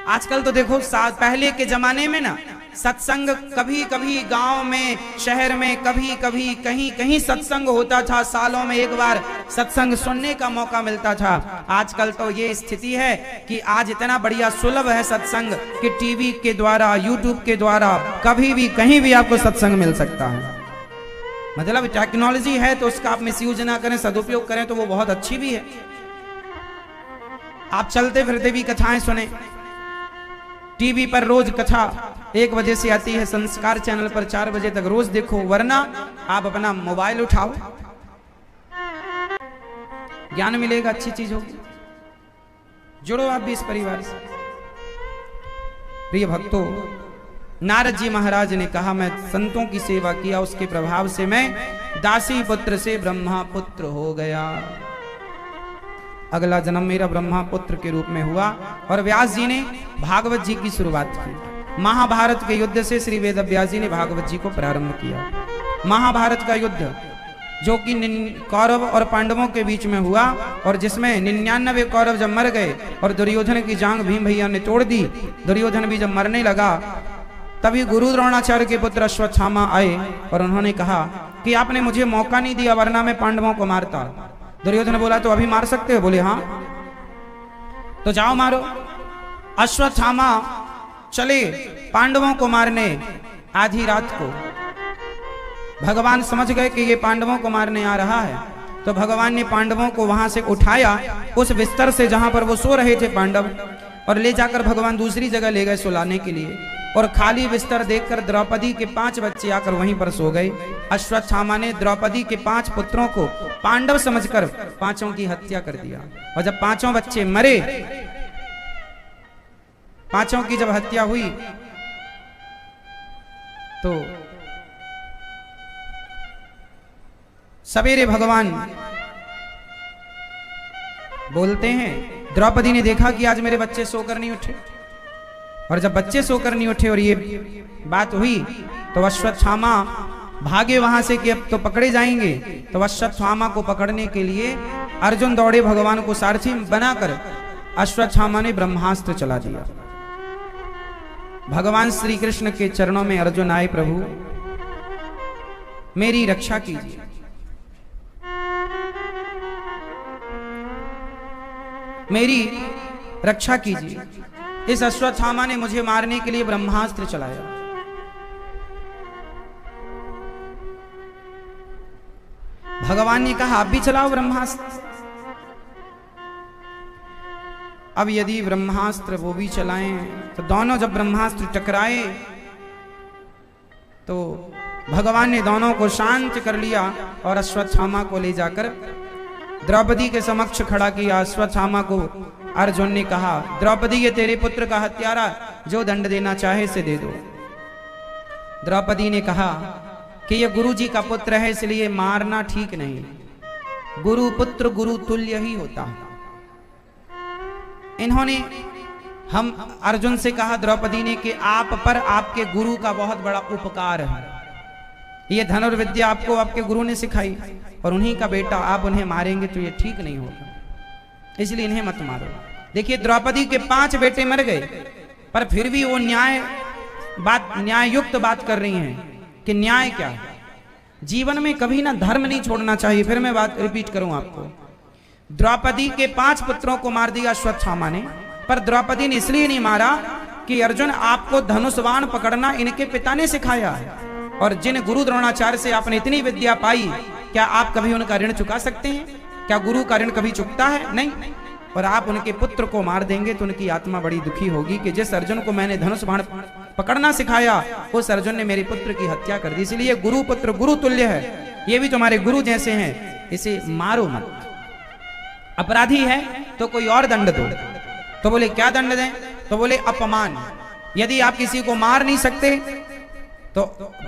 आजकल तो देखो, पहले के जमाने में ना सत्संग कभी कभी गांव में, शहर में कभी कभी कहीं कहीं सत्संग होता था, सालों में एक बार सत्संग सुनने का मौका मिलता था। आजकल तो ये स्थिति है कि आज इतना बढ़िया सुलभ है सत्संग कि टीवी के द्वारा, यूट्यूब के द्वारा कभी भी कहीं भी आपको सत्संग मिल सकता है। मतलब टेक्नोलॉजी है तो उसका आप मिसयूज ना करें, सदुपयोग करें तो वो बहुत अच्छी भी है। आप चलते फिरते भी कथाएं सुने। टीवी पर रोज कथा 1 बजे से आती है, संस्कार चैनल पर 4 बजे तक रोज देखो। वरना आप अपना मोबाइल उठाओ, ज्ञान मिलेगा, अच्छी चीज होगी। जुड़ो आप भी इस परिवार से। प्रिय भक्तों, नारद जी महाराज ने कहा मैं संतों की सेवा किया, उसके प्रभाव से मैं दासी पुत्र से ब्रह्मा पुत्र हो गया। अगला जन्म मेरा ब्रह्मा पुत्र के रूप में हुआ। और व्यास जी ने भागवत जी की शुरुआत की। महाभारत के युद्ध से श्री वेद व्यास जी ने भागवत जी को प्रारंभ किया। महाभारत का युद्ध जो कि कौरव और पांडवों के बीच में हुआ, और जिसमें 99 कौरव जब मर गए और दुर्योधन की जांग भीम भैया ने तोड़ दी। दुर्योधन भी जब मरने लगा तभी गुरु द्रोणाचार्य के पुत्र अश्वत्थामा आए और उन्होंने कहा कि आपने मुझे मौका नहीं दिया, वरना मैं पांडवों को मारता। दुर्योधन बोला तो अभी मार सकते हो? बोले हाँ, तो जाओ मारो। अश्वत्थामा चले पांडवों को मारने। आधी रात को भगवान समझ गए कि ये पांडवों को मारने आ रहा है, तो भगवान ने पांडवों को वहां से उठाया उस बिस्तर से जहां पर वो सो रहे थे पांडव, और ले जाकर भगवान दूसरी जगह ले गए सुलाने के लिए। और खाली बिस्तर देखकर द्रौपदी के 5 बच्चे आकर वहीं पर सो गए। अश्वत्थामा ने द्रौपदी के 5 पुत्रों को पांडव समझकर 5 की हत्या कर दिया। और जब 5 बच्चे मरे, 5 की जब हत्या हुई तो सवेरे भगवान बोलते हैं, द्रौपदी ने देखा कि आज मेरे बच्चे सोकर नहीं उठे, और जब बच्चे सोकर नहीं उठे और ये बात हुई तो अश्वत्थामा भागे वहां से कि अब तो पकड़े जाएंगे। तो अश्वत्थामा को पकड़ने के लिए अर्जुन दौड़े, भगवान को सारथी बनाकर अश्वत्थामा ने ब्रह्मास्त्र चला दिया। भगवान श्री कृष्ण के चरणों में अर्जुन आए, प्रभु मेरी रक्षा कीजिए, मेरी रक्षा कीजिए। इस अश्वत्थामा ने मुझे मारने के लिए ब्रह्मास्त्र चलाया। भगवान ने कहा आप भी चलाओ ब्रह्मास्त्र। अब यदि ब्रह्मास्त्र वो भी चलाएं तो दोनों जब ब्रह्मास्त्र टकराए तो भगवान ने दोनों को शांत कर लिया और अश्वत्थामा को ले जाकर द्रौपदी के समक्ष खड़ा किया। अश्वत्थामा को अर्जुन ने कहा, द्रौपदी ये तेरे पुत्र का हत्यारा, जो दंड देना चाहे से दे दो। द्रौपदी ने कहा कि ये गुरु जी का पुत्र है, इसलिए मारना ठीक नहीं। गुरु पुत्र गुरु तुल्य ही होता है। इन्होंने हम अर्जुन से कहा, द्रौपदी ने, कि आप पर आपके गुरु का बहुत बड़ा उपकार है। ये धनुर्विद्या आपको आपके गुरु ने सिखाई और उन्हीं का बेटा, आप उन्हें मारेंगे तो ये ठीक नहीं होगा, इसलिए इन्हें मत मारो। देखिए द्रौपदी के 5 बेटे मर गए, पर फिर भी वो न्याययुक्त बात कर रही हैं कि न्याय क्या है। जीवन में कभी ना धर्म नहीं छोड़ना चाहिए। फिर मैं बात रिपीट करूं आपको, द्रौपदी के 5 पुत्रों को मार दिया अश्वत्थामा ने, पर द्रौपदी ने इसलिए नहीं मारा कि अर्जुन आपको धनुष बाण पकड़ना इनके पिता ने सिखाया है, और जिन गुरु द्रोणाचार्य से आपने इतनी विद्या पाई, क्या आप कभी उनका ऋण चुका सकते हैं? क्या गुरु का ऋण कभी चुकता है? नहीं। और आप उनके पुत्र को मार देंगे तो उनकी आत्मा बड़ी दुखी होगी कि जिस अर्जुन को मैंने धनुष बाण पकड़ना सिखाया, उस अर्जुन ने मेरे पुत्र की हत्या कर दी। इसलिए गुरु पुत्र गुरु तुल्य है, ये भी तुम्हारे गुरु जैसे हैं, इसे मारो मत। अपराधी है तो कोई और दंड दो। तो बोले क्या दंड दें? तो बोले अपमान। यदि आप किसी को मार नहीं सकते तो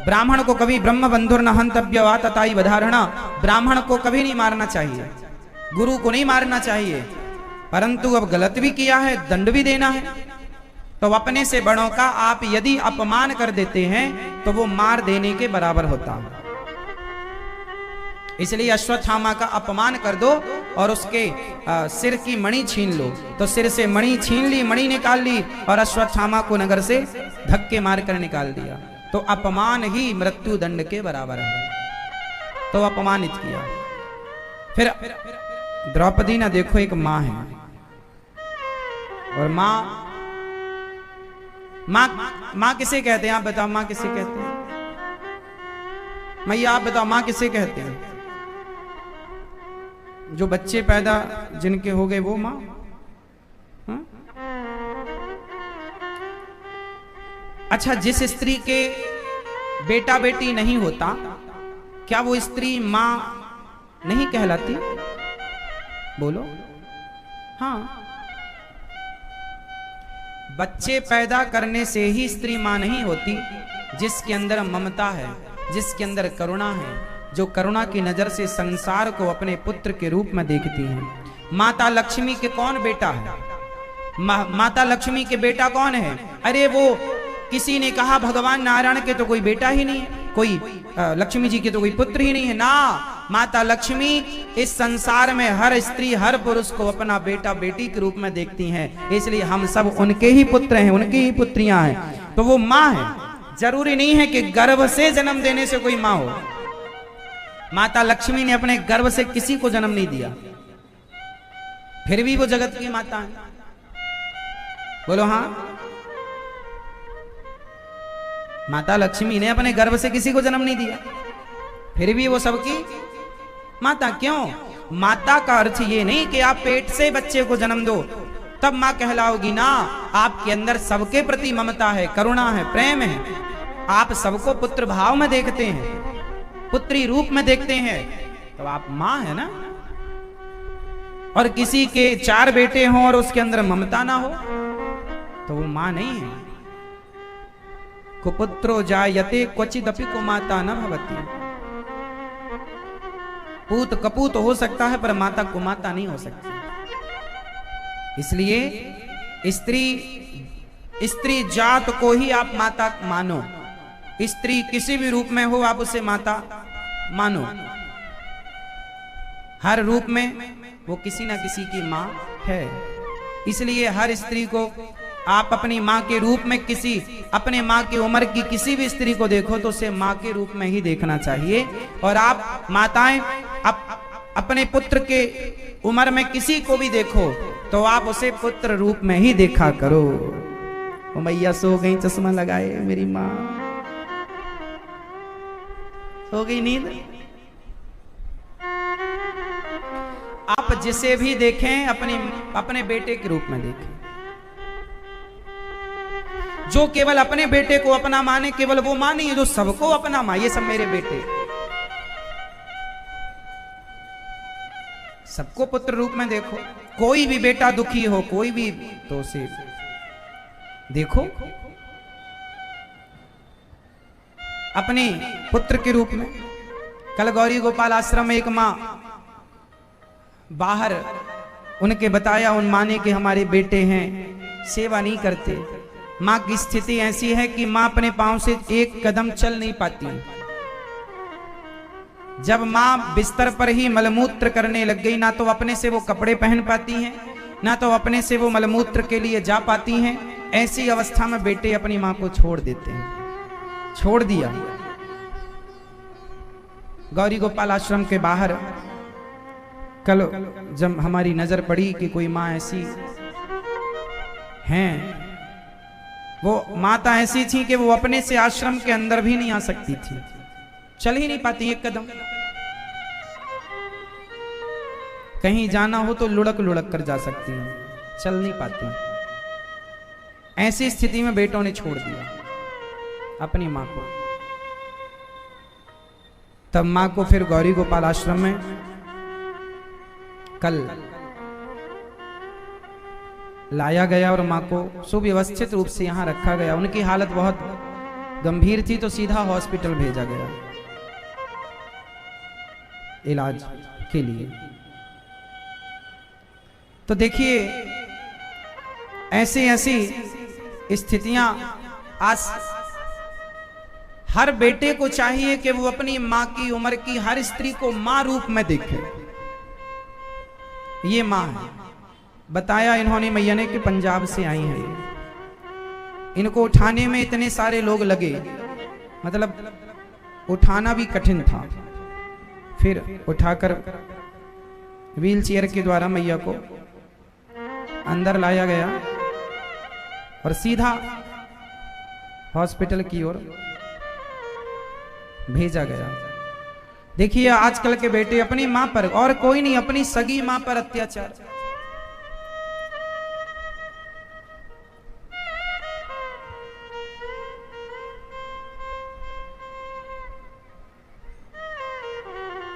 ब्राह्मण को कभी ब्रह्म बंधुर न हंतव्य वा तताई वधारणा, ब्राह्मण को कभी नहीं मारना चाहिए, गुरु को नहीं मारना चाहिए। परंतु अब गलत भी किया है, दंड भी देना है, तो अपने से बड़ों का आप यदि अपमान कर देते हैं तो वो मार देने के बराबर होता है। इसलिए अश्वत्थामा का अपमान कर दो और उसके सिर की मणि छीन लो। तो सिर से मणि छीन ली, मणि निकाल ली और अश्वत्थामा को नगर से धक्के मारकर निकाल दिया। तो अपमान ही मृत्यु दंड के बराबर है, तो अपमानित किया। फिर द्रौपदी ना, देखो एक माँ है, और माँ किसे कहते हैं? आप बताओ, माँ किसे कहते हैं? मैया आप बताओ, माँ किसे कहते हैं? जो बच्चे पैदा जिनके हो गए वो माँ? अच्छा, जिस स्त्री के बेटा बेटी नहीं होता, क्या वो स्त्री माँ नहीं कहलाती? बोलो। हाँ, बच्चे पैदा करने से ही स्त्री माँ नहीं होती। जिसके अंदर ममता है, जिसके अंदर करुणा है, जो करुणा की नजर से संसार को अपने पुत्र के रूप में देखती है। माता लक्ष्मी के कौन बेटा है? माता लक्ष्मी के बेटा कौन है? अरे वो किसी ने कहा भगवान नारायण के तो कोई बेटा ही नहीं है, कोई लक्ष्मी जी के तो कोई पुत्र ही नहीं है ना। माता लक्ष्मी इस संसार में हर स्त्री हर पुरुष को अपना बेटा बेटी के रूप में देखती हैं, इसलिए हम सब उनके ही पुत्र हैं, उनकी ही पुत्रियां हैं। तो वो माँ है। जरूरी नहीं है कि गर्भ से जन्म देने से कोई माँ हो। माता लक्ष्मी ने अपने गर्भ से किसी को जन्म नहीं दिया, फिर भी वो जगत की माता है। बोलो हाँ। माता लक्ष्मी ने अपने गर्भ से किसी को जन्म नहीं दिया, फिर भी वो सबकी माता। क्यों? माता का अर्थ ये नहीं कि आप पेट से बच्चे को जन्म दो तब मां कहलाओगी ना। आपके अंदर सबके प्रति ममता है, करुणा है, प्रेम है। आप सबको पुत्र भाव में देखते हैं, पुत्री रूप में देखते हैं, तो आप मां है ना। और किसी के 4 बेटे हों और उसके अंदर ममता ना हो तो वो मां नहीं है। कुपुत्रो जायते क्वचिदपि कुमाता न भवति। पूत कपूत हो सकता है पर माता कुमाता नहीं हो सकती। इसलिए स्त्री जात को ही आप माता मानो। स्त्री किसी भी रूप में हो आप उसे माता मानो। हर रूप में वो किसी ना किसी की मां है। इसलिए हर स्त्री को आप अपनी मां के रूप में अपने मां की उम्र की किसी भी स्त्री को देखो तो उसे मां के रूप में ही देखना चाहिए। और आप माताएं अपने पुत्र के उम्र में किसी को भी देखो तो आप उसे पुत्र रूप में ही देखा करो। ओ मैया सो गई, चश्मा लगाए, मेरी मां सो गई नींद। आप जिसे भी देखें अपने बेटे के रूप में देखें। जो केवल अपने बेटे को अपना माने, केवल वो मां नहीं है जो सबको अपना मां, ये सब मेरे बेटे। सबको पुत्र रूप में देखो। कोई भी बेटा दुखी हो, कोई भी, तो उसे देखो अपने पुत्र के रूप में। कल गौरी गोपाल आश्रम में एक मां बाहर उनके बताया, उन माँ ने कि हमारे बेटे हैं सेवा नहीं करते। माँ की स्थिति ऐसी है कि माँ अपने पांव से एक कदम चल नहीं पाती। जब माँ बिस्तर पर ही मलमूत्र करने लग गई, ना तो अपने से वो कपड़े पहन पाती हैं, ना तो अपने से वो मलमूत्र के लिए जा पाती हैं। ऐसी अवस्था में बेटे अपनी माँ को छोड़ देते हैं। छोड़ दिया। गौरी गोपाल आश्रम के बाहर कल जब हमारी नजर पड़ी कि कोई माँ ऐसी हैं, वो माता ऐसी थी कि वो अपने से आश्रम के अंदर भी नहीं आ सकती थी, चल ही नहीं पाती एक कदम। कहीं जाना हो तो लुढ़क लुढ़क कर जा सकती हैं, चल नहीं पाती। ऐसी स्थिति में बेटों ने छोड़ दिया अपनी मां को। तब मां को फिर गौरी गोपाल आश्रम में कल लाया गया और मां को सुव्यवस्थित रूप से यहां रखा गया। उनकी हालत बहुत गंभीर थी तो सीधा हॉस्पिटल भेजा गया इलाज के लिए। तो देखिए ऐसी ऐसी स्थितियां आज हर बेटे को चाहिए कि वो अपनी मां की उम्र की हर स्त्री को मां रूप में देखे। ये मां है। बताया इन्होंने मैया ने कि पंजाब से आई है। इनको उठाने में इतने सारे लोग लगे, मतलब उठाना भी कठिन था। फिर उठाकर व्हील चेयर के द्वारा मैया को अंदर लाया गया और सीधा हॉस्पिटल की ओर भेजा गया। देखिए आजकल के बेटे अपनी मां पर, और कोई नहीं, अपनी सगी मां पर अत्याचार।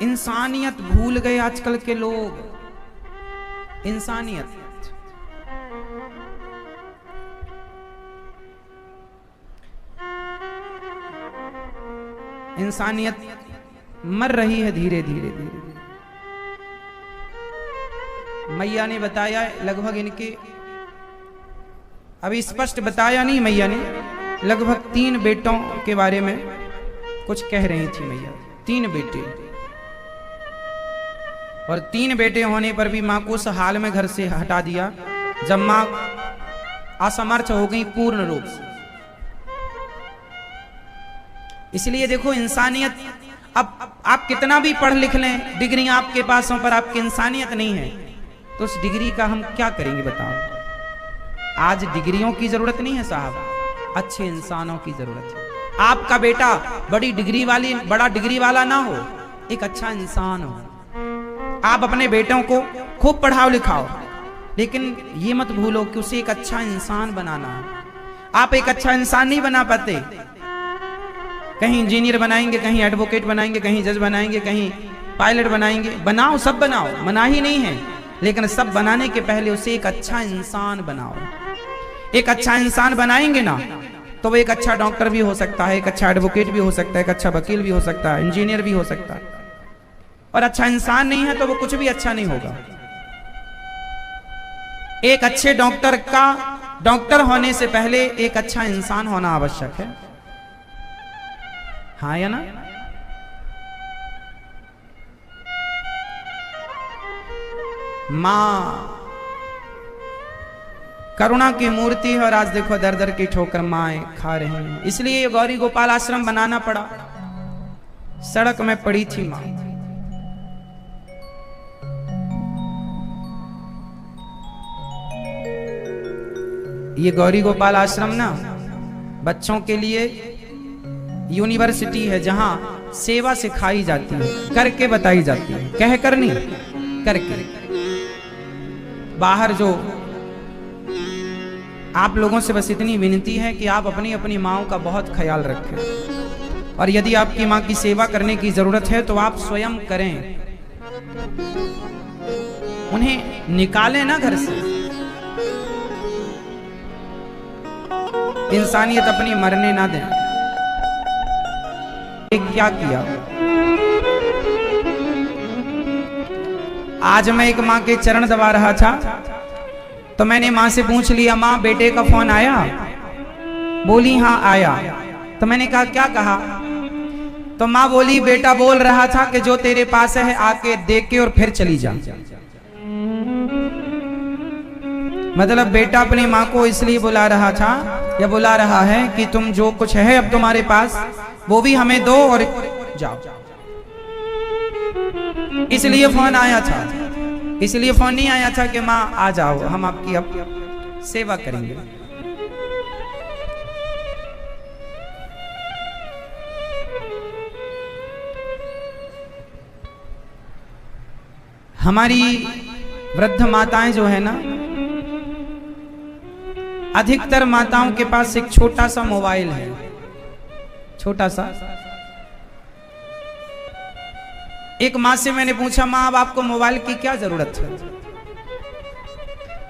इंसानियत भूल गए आजकल के लोग। इंसानियत इंसानियत मर रही है धीरे धीरे धीरे। मैया ने बताया लगभग इनके, अभी स्पष्ट बताया नहीं मैया ने, लगभग 3 बेटों के बारे में कुछ कह रही थी मैया। 3 बेटे, और 3 बेटे होने पर भी मां को उस हाल में घर से हटा दिया जब मां असमर्थ हो गई पूर्ण रूप से। इसलिए देखो इंसानियत, अब आप कितना भी पढ़ लिख लें, डिग्री आपके पास हो पर आपकी इंसानियत नहीं है तो उस डिग्री का हम क्या करेंगे बताओ। आज डिग्रियों की जरूरत नहीं है साहब, अच्छे इंसानों की जरूरत है। आपका बेटा बड़ा डिग्री वाला ना हो, एक अच्छा इंसान हो। आप अपने बेटों को खूब पढ़ाओ लिखाओ, लेकिन ये मत भूलो कि उसे एक अच्छा इंसान बनाना है। आप एक अच्छा इंसान नहीं बना पाते, कहीं इंजीनियर बनाएंगे, कहीं एडवोकेट बनाएंगे, कहीं जज बनाएंगे, कहीं पायलट बनाएंगे। बनाओ, सब बनाओ, मना ही नहीं है, लेकिन सब बनाने के पहले उसे एक अच्छा इंसान बनाओ। एक अच्छा इंसान बनाएंगे ना तो वो एक अच्छा डॉक्टर भी हो सकता है, एक अच्छा एडवोकेट भी हो सकता है, एक अच्छा वकील भी हो सकता है, इंजीनियर भी हो सकता है। और अच्छा इंसान नहीं है तो वो कुछ भी अच्छा नहीं होगा। एक अच्छे डॉक्टर होने से पहले एक अच्छा इंसान होना आवश्यक है, हाँ या ना। मां करुणा की मूर्ति है और आज देखो दर दर की ठोकर माएं खा रही हैं। इसलिए ये गौरी गोपाल आश्रम बनाना पड़ा। सड़क में पड़ी थी मां, ये गौरी गोपाल आश्रम ना बच्चों के लिए यूनिवर्सिटी है, जहां सेवा सिखाई जाती है, करके बताई जाती है, कह कर नहीं, करके। बाहर जो आप लोगों से बस इतनी विनती है कि आप अपनी अपनी माँओं का बहुत ख्याल रखें, और यदि आपकी माँ की सेवा करने की जरूरत है तो आप स्वयं करें, उन्हें निकालें ना घर से। इंसानियत अपनी मरने ना दें। क्या किया, आज मैं एक माँ के चरण दबा रहा था तो मैंने माँ से पूछ लिया, माँ बेटे का फोन आया? बोली हाँ आया। तो मैंने कहा क्या कहा? तो माँ बोली बेटा बोल रहा था कि जो तेरे पास है आके देख के और फिर चली जा। मतलब बेटा अपनी माँ को इसलिए बुला रहा था या बुला रहा है कि तुम जो कुछ है अब तुम्हारे पास वो भी हमें दो और जाओ। इसलिए फोन आया था, इसलिए फोन नहीं आया था कि माँ आ जाओ हम आपकी अब सेवा करेंगे। हमारी वृद्ध माताएं जो है ना, अधिकतर माताओं के पास एक छोटा सा मोबाइल है, छोटा सा। एक माँ से मैंने पूछा, माँ अब आपको मोबाइल की क्या जरूरत है?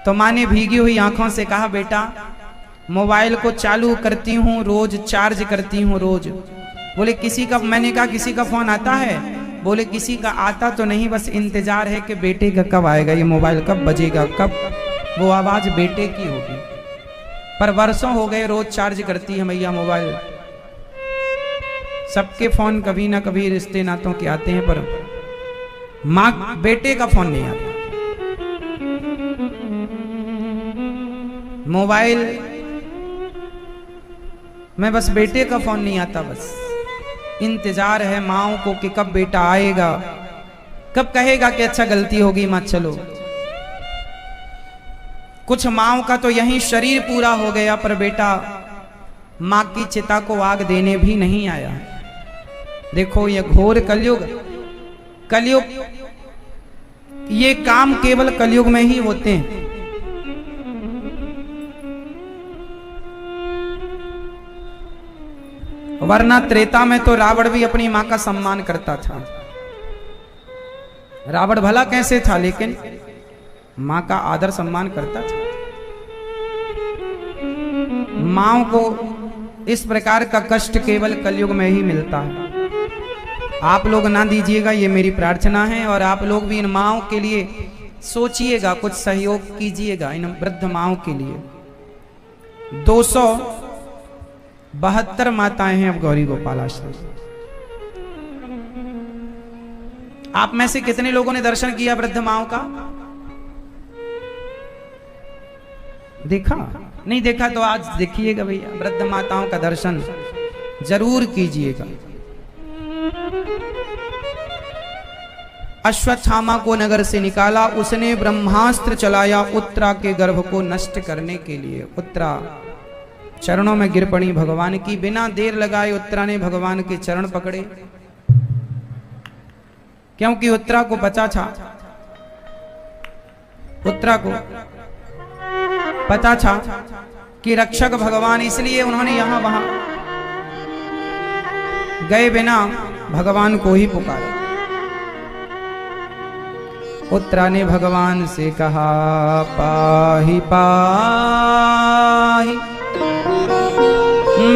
तो माँ ने भीगी हुई आंखों से कहा, बेटा मोबाइल को चालू करती हूँ रोज, चार्ज करती हूँ रोज। बोले किसी का? मैंने कहा किसी का फोन आता है? बोले किसी का आता तो नहीं, बस इंतजार है कि बेटे का कब आएगा, ये मोबाइल कब बजेगा, कब वो आवाज बेटे की होगी। पर वर्षों हो गए रोज चार्ज करती है मैया मोबाइल। सबके फोन कभी ना कभी रिश्ते नातों के आते हैं, पर माँ बेटे का फोन नहीं आता। मोबाइल में बस बेटे का फोन नहीं आता, बस इंतजार है माँओं को कि कब बेटा आएगा, कब कहेगा कि अच्छा गलती होगी माँ चलो। कुछ माँओं का तो यही शरीर पूरा हो गया पर बेटा माँ की चिता को आग देने भी नहीं आया। देखो ये घोर कलयुग, कलयुग ये काम केवल कलयुग में ही होते हैं। वरना त्रेता में तो रावण भी अपनी मां का सम्मान करता था। रावण भला कैसे था, लेकिन मां का आदर सम्मान करता था। मां को इस प्रकार का कष्ट केवल कलयुग में ही मिलता है। आप लोग ना दीजिएगा, ये मेरी प्रार्थना है, और आप लोग भी इन माओं के लिए सोचिएगा, कुछ सहयोग कीजिएगा इन वृद्ध माओं के लिए। 272 माताएं हैं अब गौरी गोपाल आश्रम। आप में से कितने लोगों ने दर्शन किया वृद्ध माओं का? देखा? नहीं देखा तो आज देखिएगा भैया, वृद्ध माताओं का दर्शन जरूर कीजिएगा। अश्वत्थामा को नगर से निकाला, उसने ब्रह्मास्त्र चलाया उत्तरा के गर्भ को नष्ट करने के लिए। उत्तरा चरणों में गिर पड़ी भगवान की। बिना देर लगाए उत्तरा ने भगवान के चरण पकड़े, क्योंकि उत्तरा को पता था, उत्तरा को पता था कि रक्षक भगवान, इसलिए उन्होंने यहां वहां गए बिना भगवान को ही पुकारा। उत्तरा ने भगवान से कहा, पाहि पाहि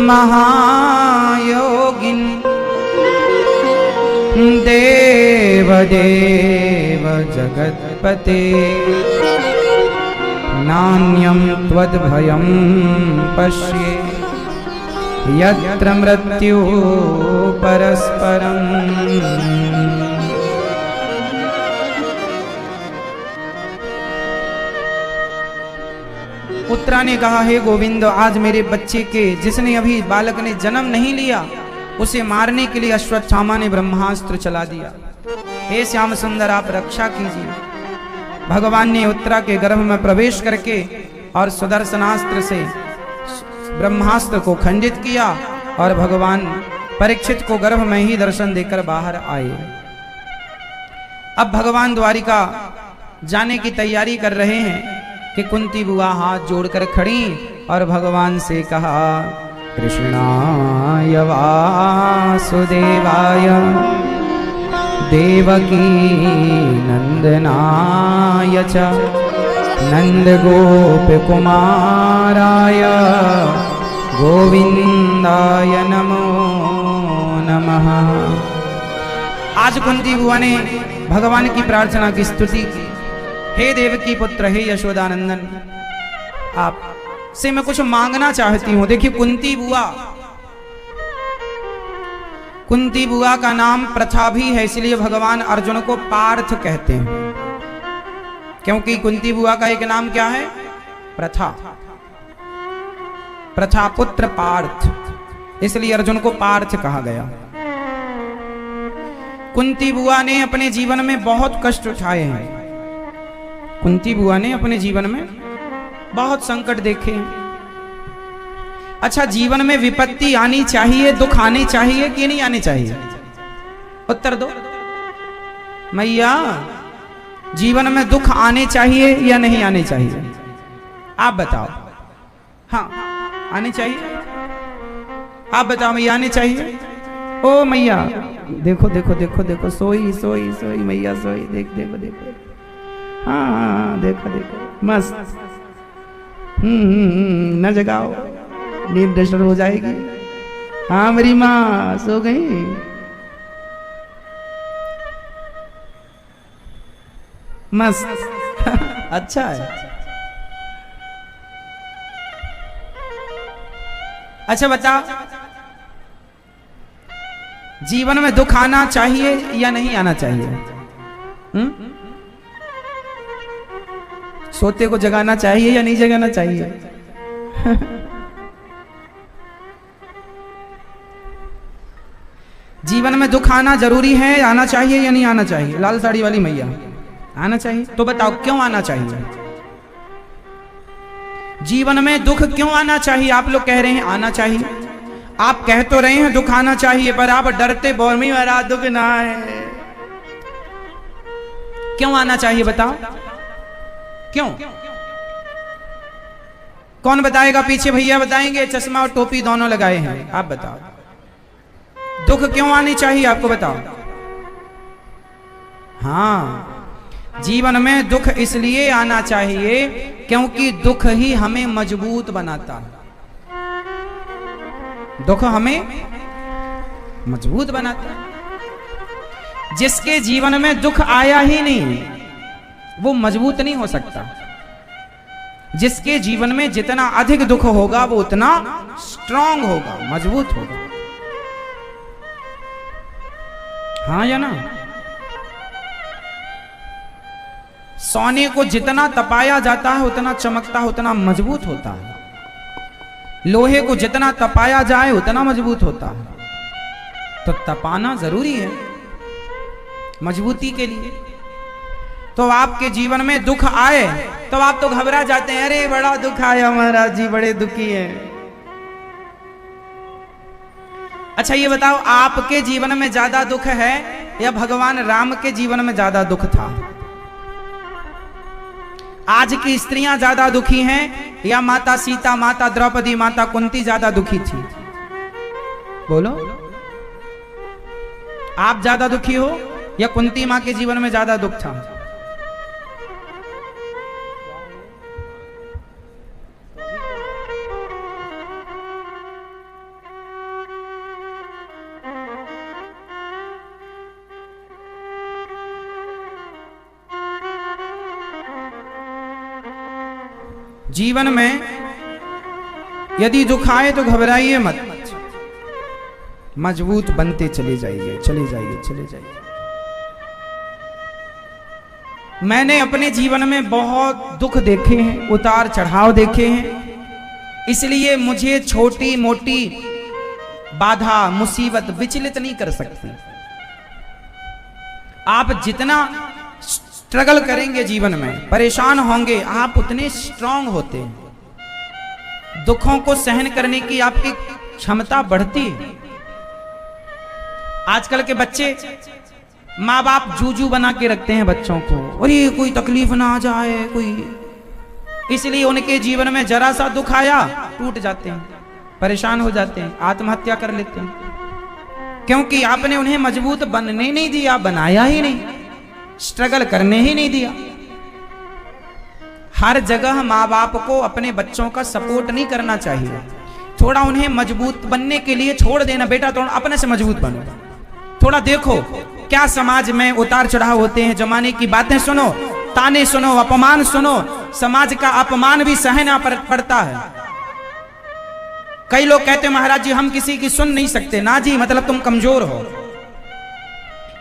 महायोगिन देव देव जगत्पते, नान्यं त्वद्भयं पश्ये यत्र मृत्यु परस्परम्। उत्तरा ने कहा, हे गोविंद, आज मेरे बच्चे के, जिसने अभी बालक ने जन्म नहीं लिया, उसे मारने के लिए अश्वत्थामा ने ब्रह्मास्त्र चला दिया। हे श्याम सुंदर, आप रक्षा कीजिए। भगवान ने उत्तरा के गर्भ में प्रवेश करके और सुदर्शनास्त्र से ब्रह्मास्त्र को खंडित किया और भगवान परीक्षित को गर्भ में ही दर्शन देकर बाहर आए। अब भगवान द्वारिका जाने की तैयारी कर रहे हैं कि कुंती बुआ हाथ जोड़कर खड़ी और भगवान से कहा, कृष्णाय वासुदेवाय देवकी नंदनाय च नंदगोप कुमाराय गोविंदाय नमो नमः। आज कुंती बुआ ने भगवान की प्रार्थना की स्तुति की। हे देवकी पुत्र, हे यशोदानंदन, आप से मैं कुछ मांगना चाहती हूं। देखिए कुंती बुआ का नाम प्रथा भी है, इसलिए भगवान अर्जुन को पार्थ कहते हैं, क्योंकि कुंती बुआ का एक नाम क्या है? प्रथा। प्रथा पुत्र पार्थ, इसलिए अर्जुन को पार्थ कहा गया। कुंती बुआ ने अपने जीवन में बहुत कष्ट उठाए हैं। कुंती बुआ ने अपने जीवन में बहुत संकट देखे हैं। अच्छा, जीवन में विपत्ति आनी चाहिए, दुख आने चाहिए कि नहीं आने चाहिए? उत्तर दो मैया, जीवन में दुख आने चाहिए या नहीं आने चाहिए? आप बताओ। हाँ, आने चाहिए। आप बताओ मैया, आने चाहिए? ओ मैया, देखो देखो देखो देखो, सोई सोई सोई मैया सोई, देख देखो देखो, हाँ हाँ देखो देखो, मस्त। न जगाओ, नींद डिस्टर्ब हो जाएगी। हाँ मेरी माँ सो गई। मस्त। अच्छा है। अच्छा बता, जीवन में दुख आना चाहिए या नहीं आना चाहिए? सोते को जगाना चाहिए या नहीं जगाना चाहिए? जीवन में दुख आना जरूरी है, आना चाहिए या नहीं आना चाहिए? लाल साड़ी वाली मैया, आना चाहिए। तो बताओ क्यों आना चाहिए? जीवन में दुख क्यों आना चाहिए? आप लोग कह रहे हैं आना चाहिए, आप कह तो रहे हैं दुख आना चाहिए, पर आप डरते बोरमी वाला दुख ना है। क्यों आना चाहिए बताओ? क्यों? कौन बताएगा? पीछे भैया बताएंगे, चश्मा और टोपी दोनों लगाए हैं। आप बताओ, दुख क्यों आनी चाहिए आपको? बताओ। हाँ, जीवन में दुख इसलिए आना चाहिए क्योंकि दुख ही हमें मजबूत बनाता है। दुख हमें मजबूत बनाता है। जिसके जीवन में दुख आया ही नहीं, वो मजबूत नहीं हो सकता। जिसके जीवन में जितना अधिक दुख होगा, वो उतना स्ट्रांग होगा, मजबूत होगा। हाँ या ना? सोने को जितना तपाया जाता है, उतना चमकता है, उतना मजबूत होता है। लोहे को जितना तपाया जाए उतना मजबूत होता है, तो तपाना जरूरी है मजबूती के लिए। तो आपके जीवन में दुख आए तो आप तो घबरा जाते हैं, अरे बड़ा दुख आया महाराज जी, बड़े दुखी हैं। अच्छा ये बताओ, आपके जीवन में ज्यादा दुख है या भगवान राम के जीवन में ज्यादा दुख था? आज की स्त्रियां ज्यादा दुखी हैं या माता सीता, माता द्रौपदी, माता कुंती ज्यादा दुखी थी? बोलो, आप ज्यादा दुखी हो या कुंती मां के जीवन में ज्यादा दुख था? जीवन में यदि दुख आए तो घबराइए मत, मजबूत बनते चले जाइए, चले जाइए, चले जाइए। मैंने अपने जीवन में बहुत दुख देखे हैं, उतार चढ़ाव देखे हैं, इसलिए मुझे छोटी मोटी बाधा मुसीबत विचलित नहीं कर सकती। आप जितना स्ट्रगल करेंगे जीवन में, परेशान होंगे, आप उतने स्ट्रांग होते हैं। दुखों को सहन करने की आपकी क्षमता बढ़ती है। आजकल के बच्चे, माँ बाप जूजू बना के रखते हैं बच्चों को, अरे कोई तकलीफ ना आ जाए कोई, इसलिए उनके जीवन में जरा सा दुख आया टूट जाते हैं, परेशान हो जाते हैं, आत्महत्या कर लेते हैं। क्योंकि आपने उन्हें मजबूत बनने नहीं दिया, बनाया ही नहीं, स्ट्रगल करने ही नहीं दिया। हर जगह माँ बाप को अपने बच्चों का सपोर्ट नहीं करना चाहिए, थोड़ा उन्हें मजबूत बनने के लिए छोड़ देना, बेटा थोड़ा अपने से मजबूत बनो, थोड़ा देखो क्या समाज में उतार चढ़ाव होते हैं, जमाने की बातें सुनो, ताने सुनो, अपमान सुनो। समाज का अपमान भी सहना पड़ता है। कई लोग कहते हैं महाराज जी हम किसी की सुन नहीं सकते। ना जी, मतलब तुम कमजोर हो।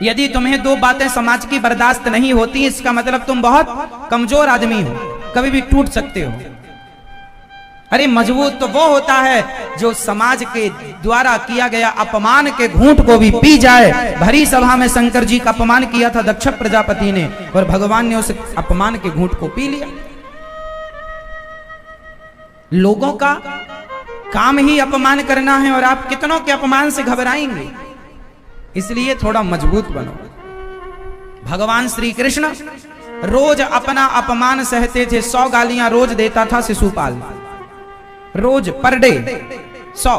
यदि तुम्हें दो बातें समाज की बर्दाश्त नहीं होती, इसका मतलब तुम बहुत कमजोर आदमी हो, कभी भी टूट सकते हो। अरे मजबूत तो वो होता है जो समाज के द्वारा किया गया अपमान के घूंट को भी पी जाए। भरी सभा में शंकर जी का अपमान किया था दक्ष प्रजापति ने, और भगवान ने उस अपमान के घूंट को पी लिया। लोगों का काम ही अपमान करना है और आप कितनों के अपमान से घबराएंगे, इसलिए थोड़ा मजबूत बनो। भगवान श्री कृष्ण रोज अपना अपमान सहते थे। 100 गालियां रोज देता था शिशुपाल, रोज पर डे 100।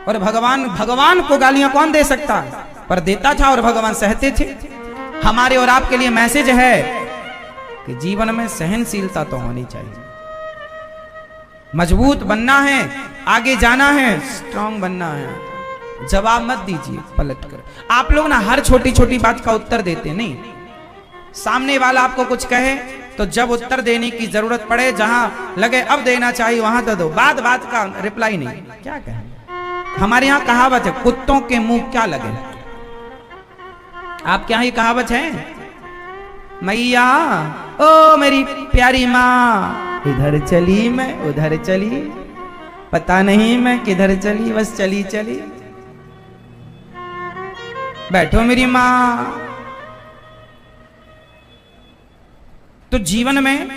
और भगवान को गालियां कौन दे सकता है, पर देता था और भगवान सहते थे। हमारे और आपके लिए मैसेज है कि जीवन में सहनशीलता तो होनी चाहिए, मजबूत बनना है, आगे जाना है, स्ट्रांग बनना है। जवाब मत दीजिए पलट कर। आप लोग ना हर छोटी छोटी बात का उत्तर देते नहीं। सामने वाला आपको कुछ कहे तो जब उत्तर देने की जरूरत पड़े, जहां लगे अब देना चाहिए वहां तो दो, बात बात का रिप्लाई नहीं। क्या कहें, हमारे यहाँ कहावत है, कुत्तों के मुंह क्या लगे। आपके यहाँ ये कहावत है, मैया ओ मेरी प्यारी माँ, इधर चली मैं उधर चली, पता नहीं मैं किधर चली, बस चली चली, बैठो मेरी माँ। तो जीवन में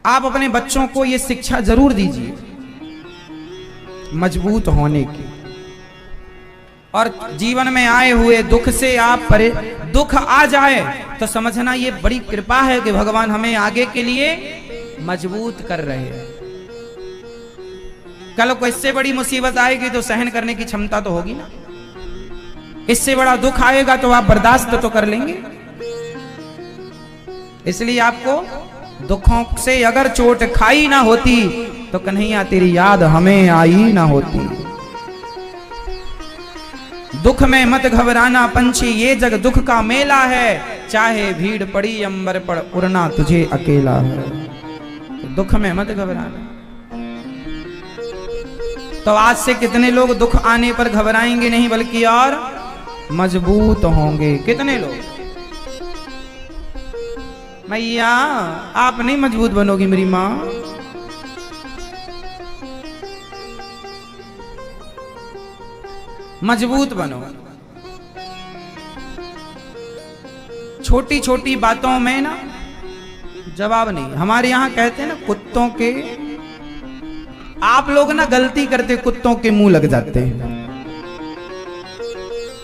आप अपने बच्चों को यह शिक्षा जरूर दीजिए मजबूत होने की। और जीवन में आए हुए दुख से आप दुख आ जाए तो समझना ये बड़ी कृपा है कि भगवान हमें आगे के लिए मजबूत कर रहे हैं। कल को इससे बड़ी मुसीबत आएगी तो सहन करने की क्षमता तो होगी ना। इससे बड़ा दुख आएगा तो आप बर्दाश्त तो कर लेंगे। इसलिए आपको दुखों से अगर चोट खाई ना होती तो कन्हैया तेरी याद हमें आई ना होती। दुख में मत घबराना पंछी, ये जग दुख का मेला है, चाहे भीड़ पड़ी अंबर पर उड़ना तुझे अकेला है। तो दुख में मत घबराना। तो आज से कितने लोग दुख आने पर घबराएंगे नहीं बल्कि और मजबूत होंगे। कितने लोग? मैया आप नहीं मजबूत बनोगी मेरी माँ, मजबूत बनो। छोटी छोटी बातों में ना जवाब नहीं। हमारे यहां कहते हैं ना, कुत्तों के, आप लोग ना गलती करते कुत्तों के मुंह लग जाते हैं।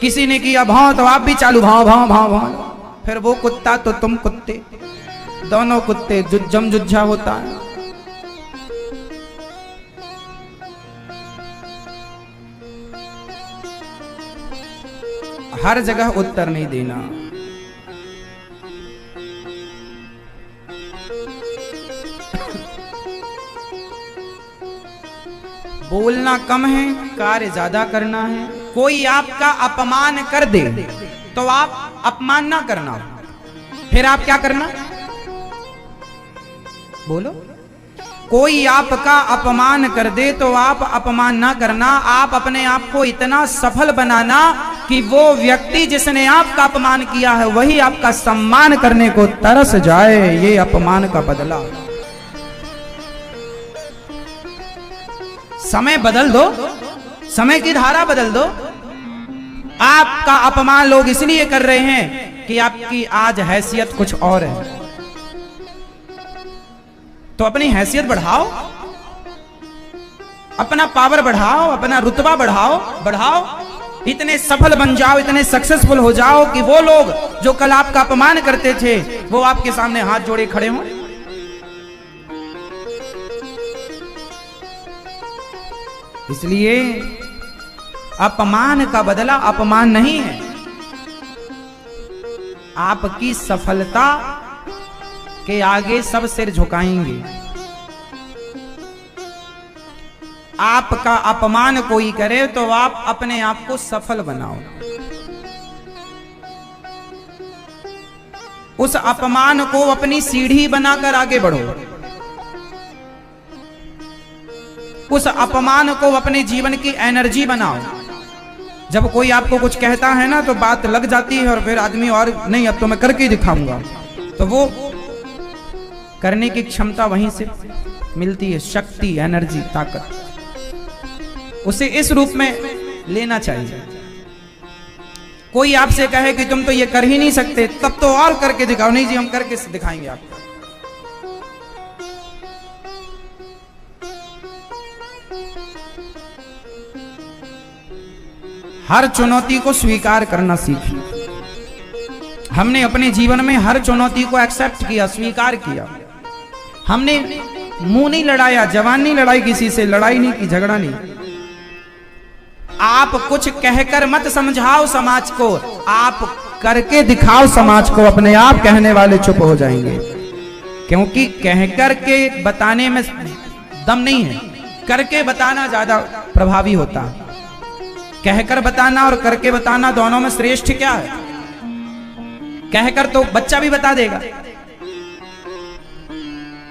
किसी ने किया भाव तो आप भी चालू भाव भाव भाव भाव, फिर वो कुत्ता तो तुम कुत्ते, दोनों कुत्ते जुज्जम जुज्जा होता है। हर जगह उत्तर नहीं देना। बोलना कम है, कार्य ज्यादा करना है। कोई आपका अपमान कर दे तो आप अपमान ना करना, फिर आप क्या करना, बोलो। कोई आपका अपमान कर दे तो आप अपमान ना करना, आप अपने आप को इतना सफल बनाना कि वो व्यक्ति जिसने आपका अपमान किया है वही आपका सम्मान करने को तरस जाए। ये अपमान का बदला। समय बदल दो, समय की धारा बदल दो। आपका अपमान लोग इसलिए कर रहे हैं कि आपकी आज हैसियत कुछ और है, तो अपनी हैसियत बढ़ाओ, अपना पावर बढ़ाओ, अपना रुतबा बढ़ाओ। इतने सफल बन जाओ, इतने सक्सेसफुल हो जाओ कि वो लोग जो कल आपका अपमान करते थे वो आपके सामने हाथ जोड़े खड़े हों। इसलिए अपमान का बदला अपमान नहीं है। आपकी सफलता के आगे सब सिर झुकाएंगे। आपका अपमान कोई करे तो आप अपने आप को सफल बनाओ। उस अपमान को अपनी सीढ़ी बनाकर आगे बढ़ो। उस अपमान को अपने जीवन की एनर्जी बनाओ। जब कोई आपको कुछ कहता है ना तो बात लग जाती है और फिर आदमी और नहीं, अब तो मैं करके दिखाऊंगा, तो वो करने की क्षमता वहीं से मिलती है, शक्ति, एनर्जी, ताकत। उसे इस रूप में लेना चाहिए। कोई आपसे कहे कि तुम तो ये कर ही नहीं सकते, तब तो और करके दिखाओ। नहीं जी, हम करके दिखाएंगे आपको। हर चुनौती को स्वीकार करना सीखिए। हमने अपने जीवन में हर चुनौती को एक्सेप्ट किया, स्वीकार किया। हमने मुंह नहीं लड़ाया, जवान नहीं लड़ाई, किसी से लड़ाई नहीं की, झगड़ा नहीं। आप कुछ कहकर मत समझाओ समाज को, आप करके दिखाओ समाज को। अपने आप कहने वाले चुप हो जाएंगे, क्योंकि कहकर के बताने में दम नहीं है, करके बताना ज्यादा प्रभावी होता है। कहकर बताना और करके बताना दोनों में श्रेष्ठ क्या है? कहकर तो बच्चा भी बता देगा,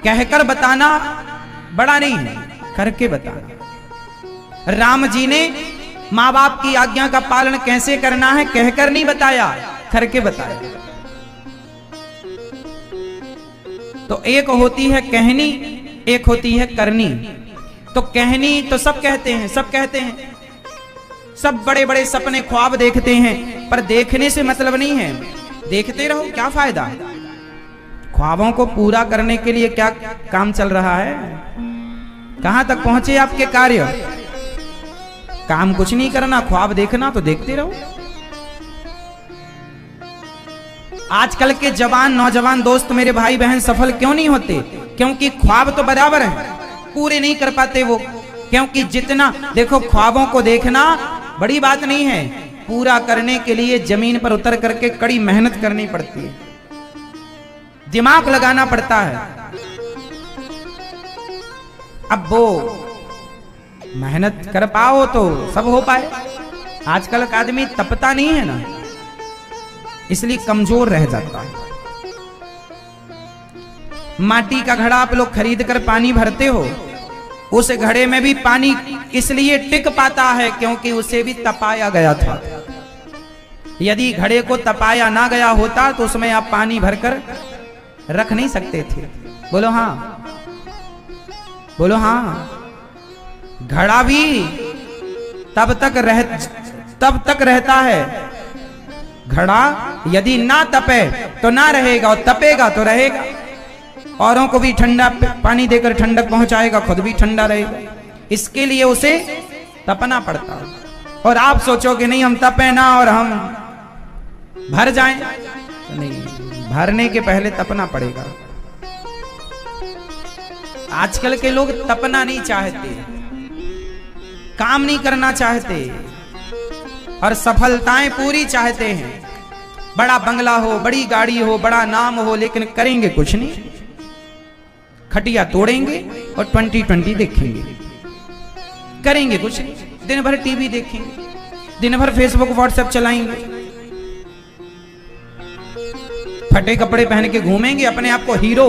कहकर बताना बड़ा नहीं है, करके बताना। राम जी ने माँ बाप की आज्ञा का पालन कैसे करना है कहकर नहीं बताया, करके बताया। तो एक होती है कहनी, एक होती है करनी। तो कहनी तो सब कहते हैं, सब कहते हैं, सब बड़े बड़े सपने ख्वाब देखते हैं, पर देखने से मतलब नहीं है। देखते रहो, क्या फायदा? ख्वाबों को पूरा करने के लिए क्या काम चल रहा है? कहां तक पहुंचे आपके कार्य? काम कुछ नहीं करना, ख्वाब देखना, तो देखते रहो। आजकल के जवान नौजवान दोस्त मेरे भाई बहन सफल क्यों नहीं होते? क्योंकि ख्वाब तो बराबर है, पूरे नहीं कर पाते वो। क्योंकि जितना देखो, ख्वाबों को देखना बड़ी बात नहीं है, पूरा करने के लिए जमीन पर उतर करके कड़ी मेहनत करनी पड़ती है, दिमाग लगाना पड़ता है। अब वो मेहनत कर पाओ तो सब हो पाए। आजकल का आदमी तपता नहीं है ना, इसलिए कमजोर रह जाता है। माटी का घड़ा आप लोग खरीद कर पानी भरते हो, उस घड़े में भी पानी इसलिए टिक पाता है क्योंकि उसे भी तपाया गया था। यदि घड़े को तपाया ना गया होता तो उसमें आप पानी भरकर रख नहीं सकते थे। बोलो हाँ, बोलो हाँ। घड़ा भी तब तक तब तक रहता है। घड़ा यदि ना तपे तो ना रहेगा, और तपेगा तो रहेगा। औरों को भी ठंडा पानी देकर ठंडक पहुंचाएगा, खुद भी ठंडा रहेगा। इसके लिए उसे तपना पड़ता है। और आप सोचोगे नहीं हम तपे ना और हम भर जाएं, नहीं, भरने के पहले तपना पड़ेगा। आजकल के लोग तपना नहीं चाहते, काम नहीं करना चाहते और सफलताएं पूरी चाहते हैं। बड़ा बंगला हो, बड़ी गाड़ी हो, बड़ा नाम हो, लेकिन करेंगे कुछ नहीं। खटिया तोड़ेंगे और 2020 देखेंगे, करेंगे कुछ नहीं। दिन भर टीवी देखेंगे, दिन भर फेसबुक व्हाट्सएप चलाएंगे, फटे कपड़े पहन के घूमेंगे, अपने आप को हीरो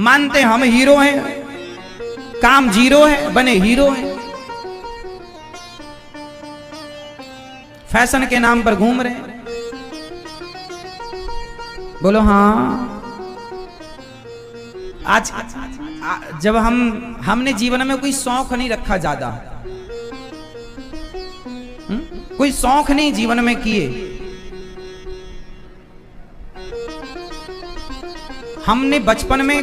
मानते, हम हीरो हैं, काम जीरो है, बने हीरो हैं। फैशन के नाम पर घूम रहे हैं। बोलो हाँ। आज जब हमने जीवन में कोई शौक नहीं रखा ज्यादा, कोई शौक नहीं जीवन में किए, हमने बचपन में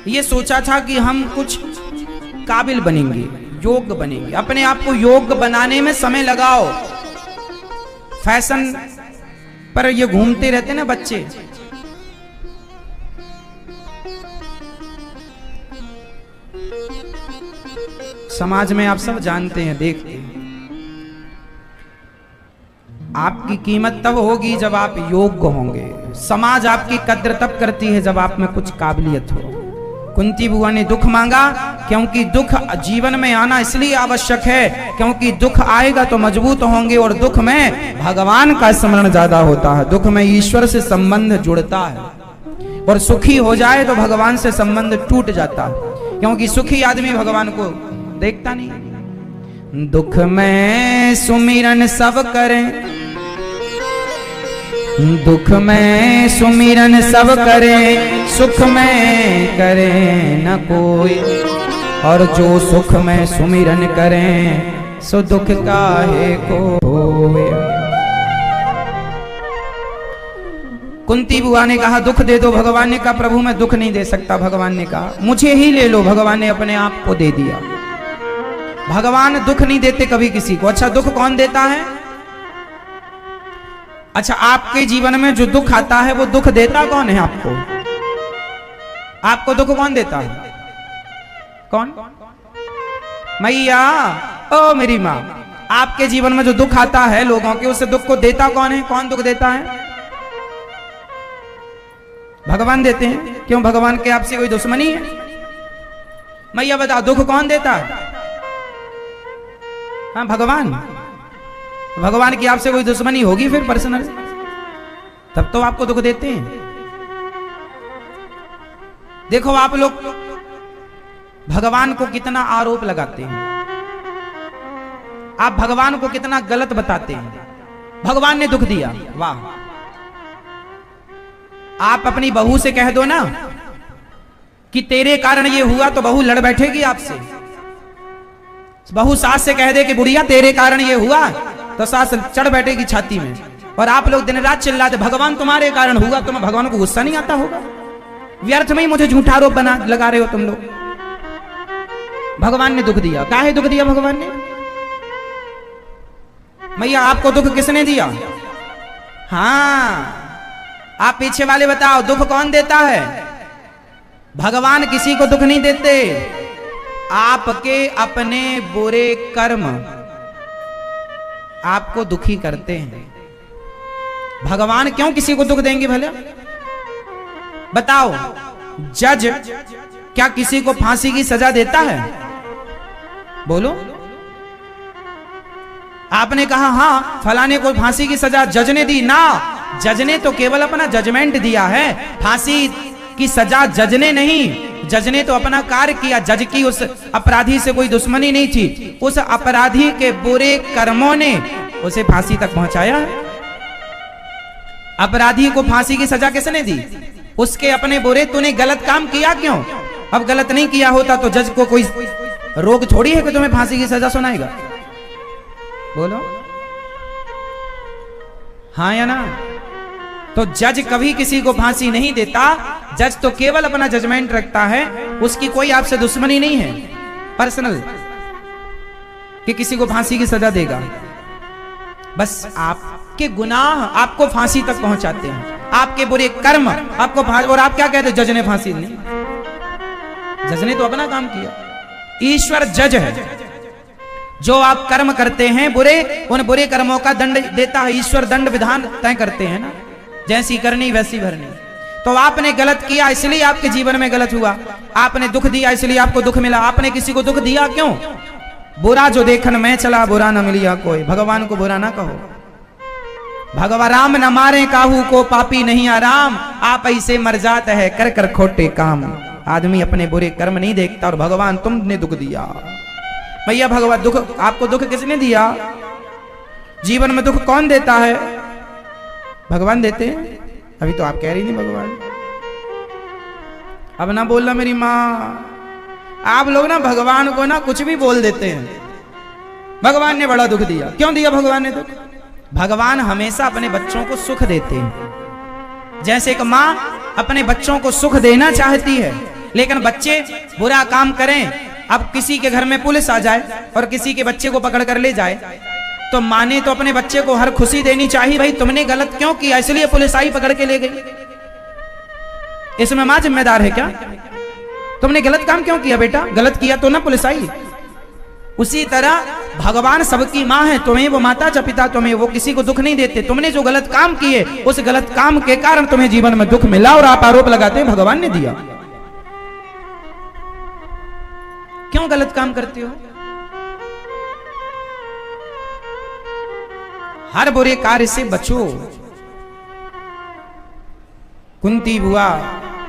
ये सोचा था कि हम कुछ काबिल बनेंगे, योग्य बनेंगे। अपने आप को योग्य बनाने में समय लगाओ। फैशन पर ये घूमते रहते ना बच्चे, समाज में आप सब जानते हैं, देखते हैं। आपकी कीमत तब होगी जब आप योग्य होंगे। समाज आपकी कद्र तब करती है जब आप में कुछ काबिलियत हो। कुंती बुआ ने दुख मांगा क्योंकि दुख जीवन में आना इसलिए आवश्यक है क्योंकि दुख आएगा तो मजबूत होंगे, और दुख में भगवान का स्मरण ज्यादा होता है। दुख में ईश्वर से संबंध जुड़ता है, और सुखी हो जाए तो भगवान से संबंध टूट जाता है, क्योंकि सुखी आदमी भगवान को देखता नहीं। दुख में सुमिरन सब करें, दुख में सुमिरन सब करें, सुख में करें न कोई, और जो सुख में सुमिरन करें सो दुख काहे को होए। कुंती बुआ ने कहा दुख दे दो। भगवान ने कहा प्रभु मैं दुख नहीं दे सकता। भगवान ने कहा मुझे ही ले लो। भगवान ने अपने आप को दे दिया। भगवान दुख नहीं देते कभी किसी को। अच्छा, दुख कौन देता है? अच्छा, आपके जीवन में जो दुख आता है वो दुख देता कौन है आपको? आपको दुख कौन देता है? कौन? मैया, ओ मेरी माँ, आपके जीवन में जो दुख आता है लोगों के, उस दुख को देता कौन है? कौन दुख देता है? भगवान देते हैं। क्यों? भगवान के आपसे कोई दुश्मनी है? मैया बताओ, दुख कौन देता है? हाँ, भगवान। भगवान की आपसे कोई दुश्मनी होगी फिर पर्सनल, तब तो आपको दुख देते हैं। देखो आप लोग भगवान को कितना आरोप लगाते हैं, आप भगवान को कितना गलत बताते हैं। भगवान ने दुख दिया, वाह। आप अपनी बहू से कह दो ना कि तेरे कारण ये हुआ, तो बहू लड़ बैठेगी आपसे। बहू सास से कह दे कि बुढ़िया तेरे कारण ये हुआ, तो सास चढ़ बैठेगी छाती में। और आप लोग दिन रात चिल्लाते भगवान तुम्हारे कारण हुआ। तुम्हें भगवान को गुस्सा नहीं आता होगा? व्यर्थ में ही मुझे झूठा आरोप बना लगा रहे हो तुम लोग। भगवान ने दुख दिया। काहे दुख दिया भगवान ने? मैया आपको दुख किसने दिया? हाँ, आप पीछे वाले बताओ, दुख कौन देता है? भगवान किसी को दुख नहीं देते। आपके अपने बुरे कर्म आपको दुखी करते हैं। भगवान क्यों किसी को दुख देंगे भले? बताओ, जज क्या किसी को फांसी की सजा देता है? बोलो। आपने कहा हाँ फलाने को फांसी की सजा जज ने दी ना। जज ने तो केवल अपना जजमेंट दिया है, फांसी की सजा जज ने नहीं। जज ने तो अपना कार्य किया। जज की उस अपराधी से कोई दुश्मनी नहीं थी। उस अपराधी के बुरे कर्मों ने उसे फांसी तक पहुंचाया है। अपराधी को फांसी की सजा किसने दी? उसके अपने बुरे। तूने गलत काम किया क्यों? अब गलत नहीं किया होता तो जज को कोई रोग थोड़ी है कि तुम्हें फांसी की सजा सुनाएगा। बोलो। हाँ या ना? तो जज कभी किसी को फांसी नहीं देता। जज तो केवल अपना जजमेंट रखता है, उसकी कोई आपसे दुश्मनी नहीं है पर्सनल कि किसी को फांसी की सजा देगा। बस आपके गुनाह आपको फांसी तक पहुंचाते हैं, आपके बुरे कर्म आपको और आप क्या कहते हैं? जज ने फांसी नहीं, जज ने तो अपना काम किया। ईश्वर जज है। जो आप कर्म करते हैं बुरे, उन बुरे कर्मों का दंड देता है ईश्वर। दंड विधान तय करते हैं ना, जैसी करनी वैसी भरनी। तो आपने गलत किया इसलिए आपके जीवन में गलत हुआ, आपने दुख दिया इसलिए आपको दुख मिला। आपने किसी को दुख दिया क्यों? बुरा जो देखन मैं चला, बुरा न मिलिया कोई। भगवान को बुरा ना कहो। भगवान राम न मारे काहू को, पापी नहीं आराम। आप ऐसे मर जाते है कर कर खोटे काम। आदमी अपने बुरे कर्म नहीं देखता, और भगवान तुमने दुख दिया। भैया भगवान दुख, आपको दुख किसने दिया? जीवन में दुख कौन देता है? भगवान देते हैं। अभी तो आप कह रही नहीं भगवान। अब ना बोलना मेरी माँ। आप लोग ना भगवान को ना कुछ भी बोल देते हैं। भगवान ने बड़ा दुख दिया। क्यों दिया भगवान ने दुख? भगवान हमेशा अपने बच्चों को सुख देते हैं। जैसे एक माँ अपने बच्चों को सुख देना चाहती है, लेकिन बच्चे बुरा काम करें। अब किसी के घर में पुलिस आ जाए और किसी के बच्चे को पकड़ कर ले जाए, तो माँ ने तो अपने बच्चे को हर खुशी देनी चाहिए। भाई तुमने गलत क्यों किया, इसलिए पुलिस आई पकड़ के ले गई। इसमें माँ जिम्मेदार है क्या? तुमने गलत काम क्यों किया बेटा? गलत किया तो ना पुलिस आई। उसी तरह भगवान सबकी माँ है, तुम्हें वो माता च पिता तुम्हें, वो किसी को दुख नहीं देते। तुमने जो गलत काम किए, उस गलत काम के कारण तुम्हें जीवन में दुख मिला, और आप आरोप लगाते हैं भगवान ने दिया। क्यों गलत काम करते हो? हर बुरे कार्य से बचो। कुंती बुआ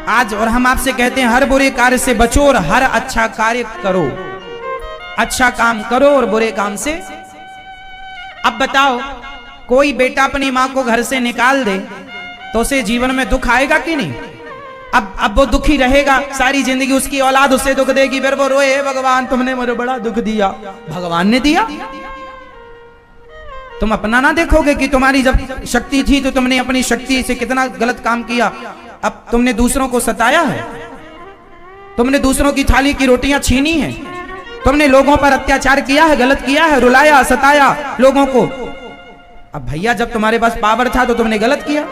आज, और हम आपसे कहते हैं हर बुरे कार्य से बचो और हर अच्छा कार्य करो। अच्छा काम करो और बुरे काम से। अब बताओ, कोई बेटा अपनी मां को घर से निकाल दे तो उसे जीवन में दुख आएगा कि नहीं? अब वो दुखी रहेगा सारी जिंदगी। उसकी औलाद उसे दुख देगी, फिर वो रोए, हे भगवान तुमने मुझे बड़ा दुख दिया। भगवान ने दिया? तुम अपना ना देखोगे कि तुम्हारी जब शक्ति थी तो तुमने अपनी शक्ति से कितना गलत काम किया। अब तुमने दूसरों को सताया है, तुमने दूसरों की थाली की रोटियां छीनी है, तुमने लोगों पर अत्याचार किया है, गलत किया है, रुलाया सताया लोगों को। अब भैया जब तुम्हारे पास पावर था तो तुमने गलत किया।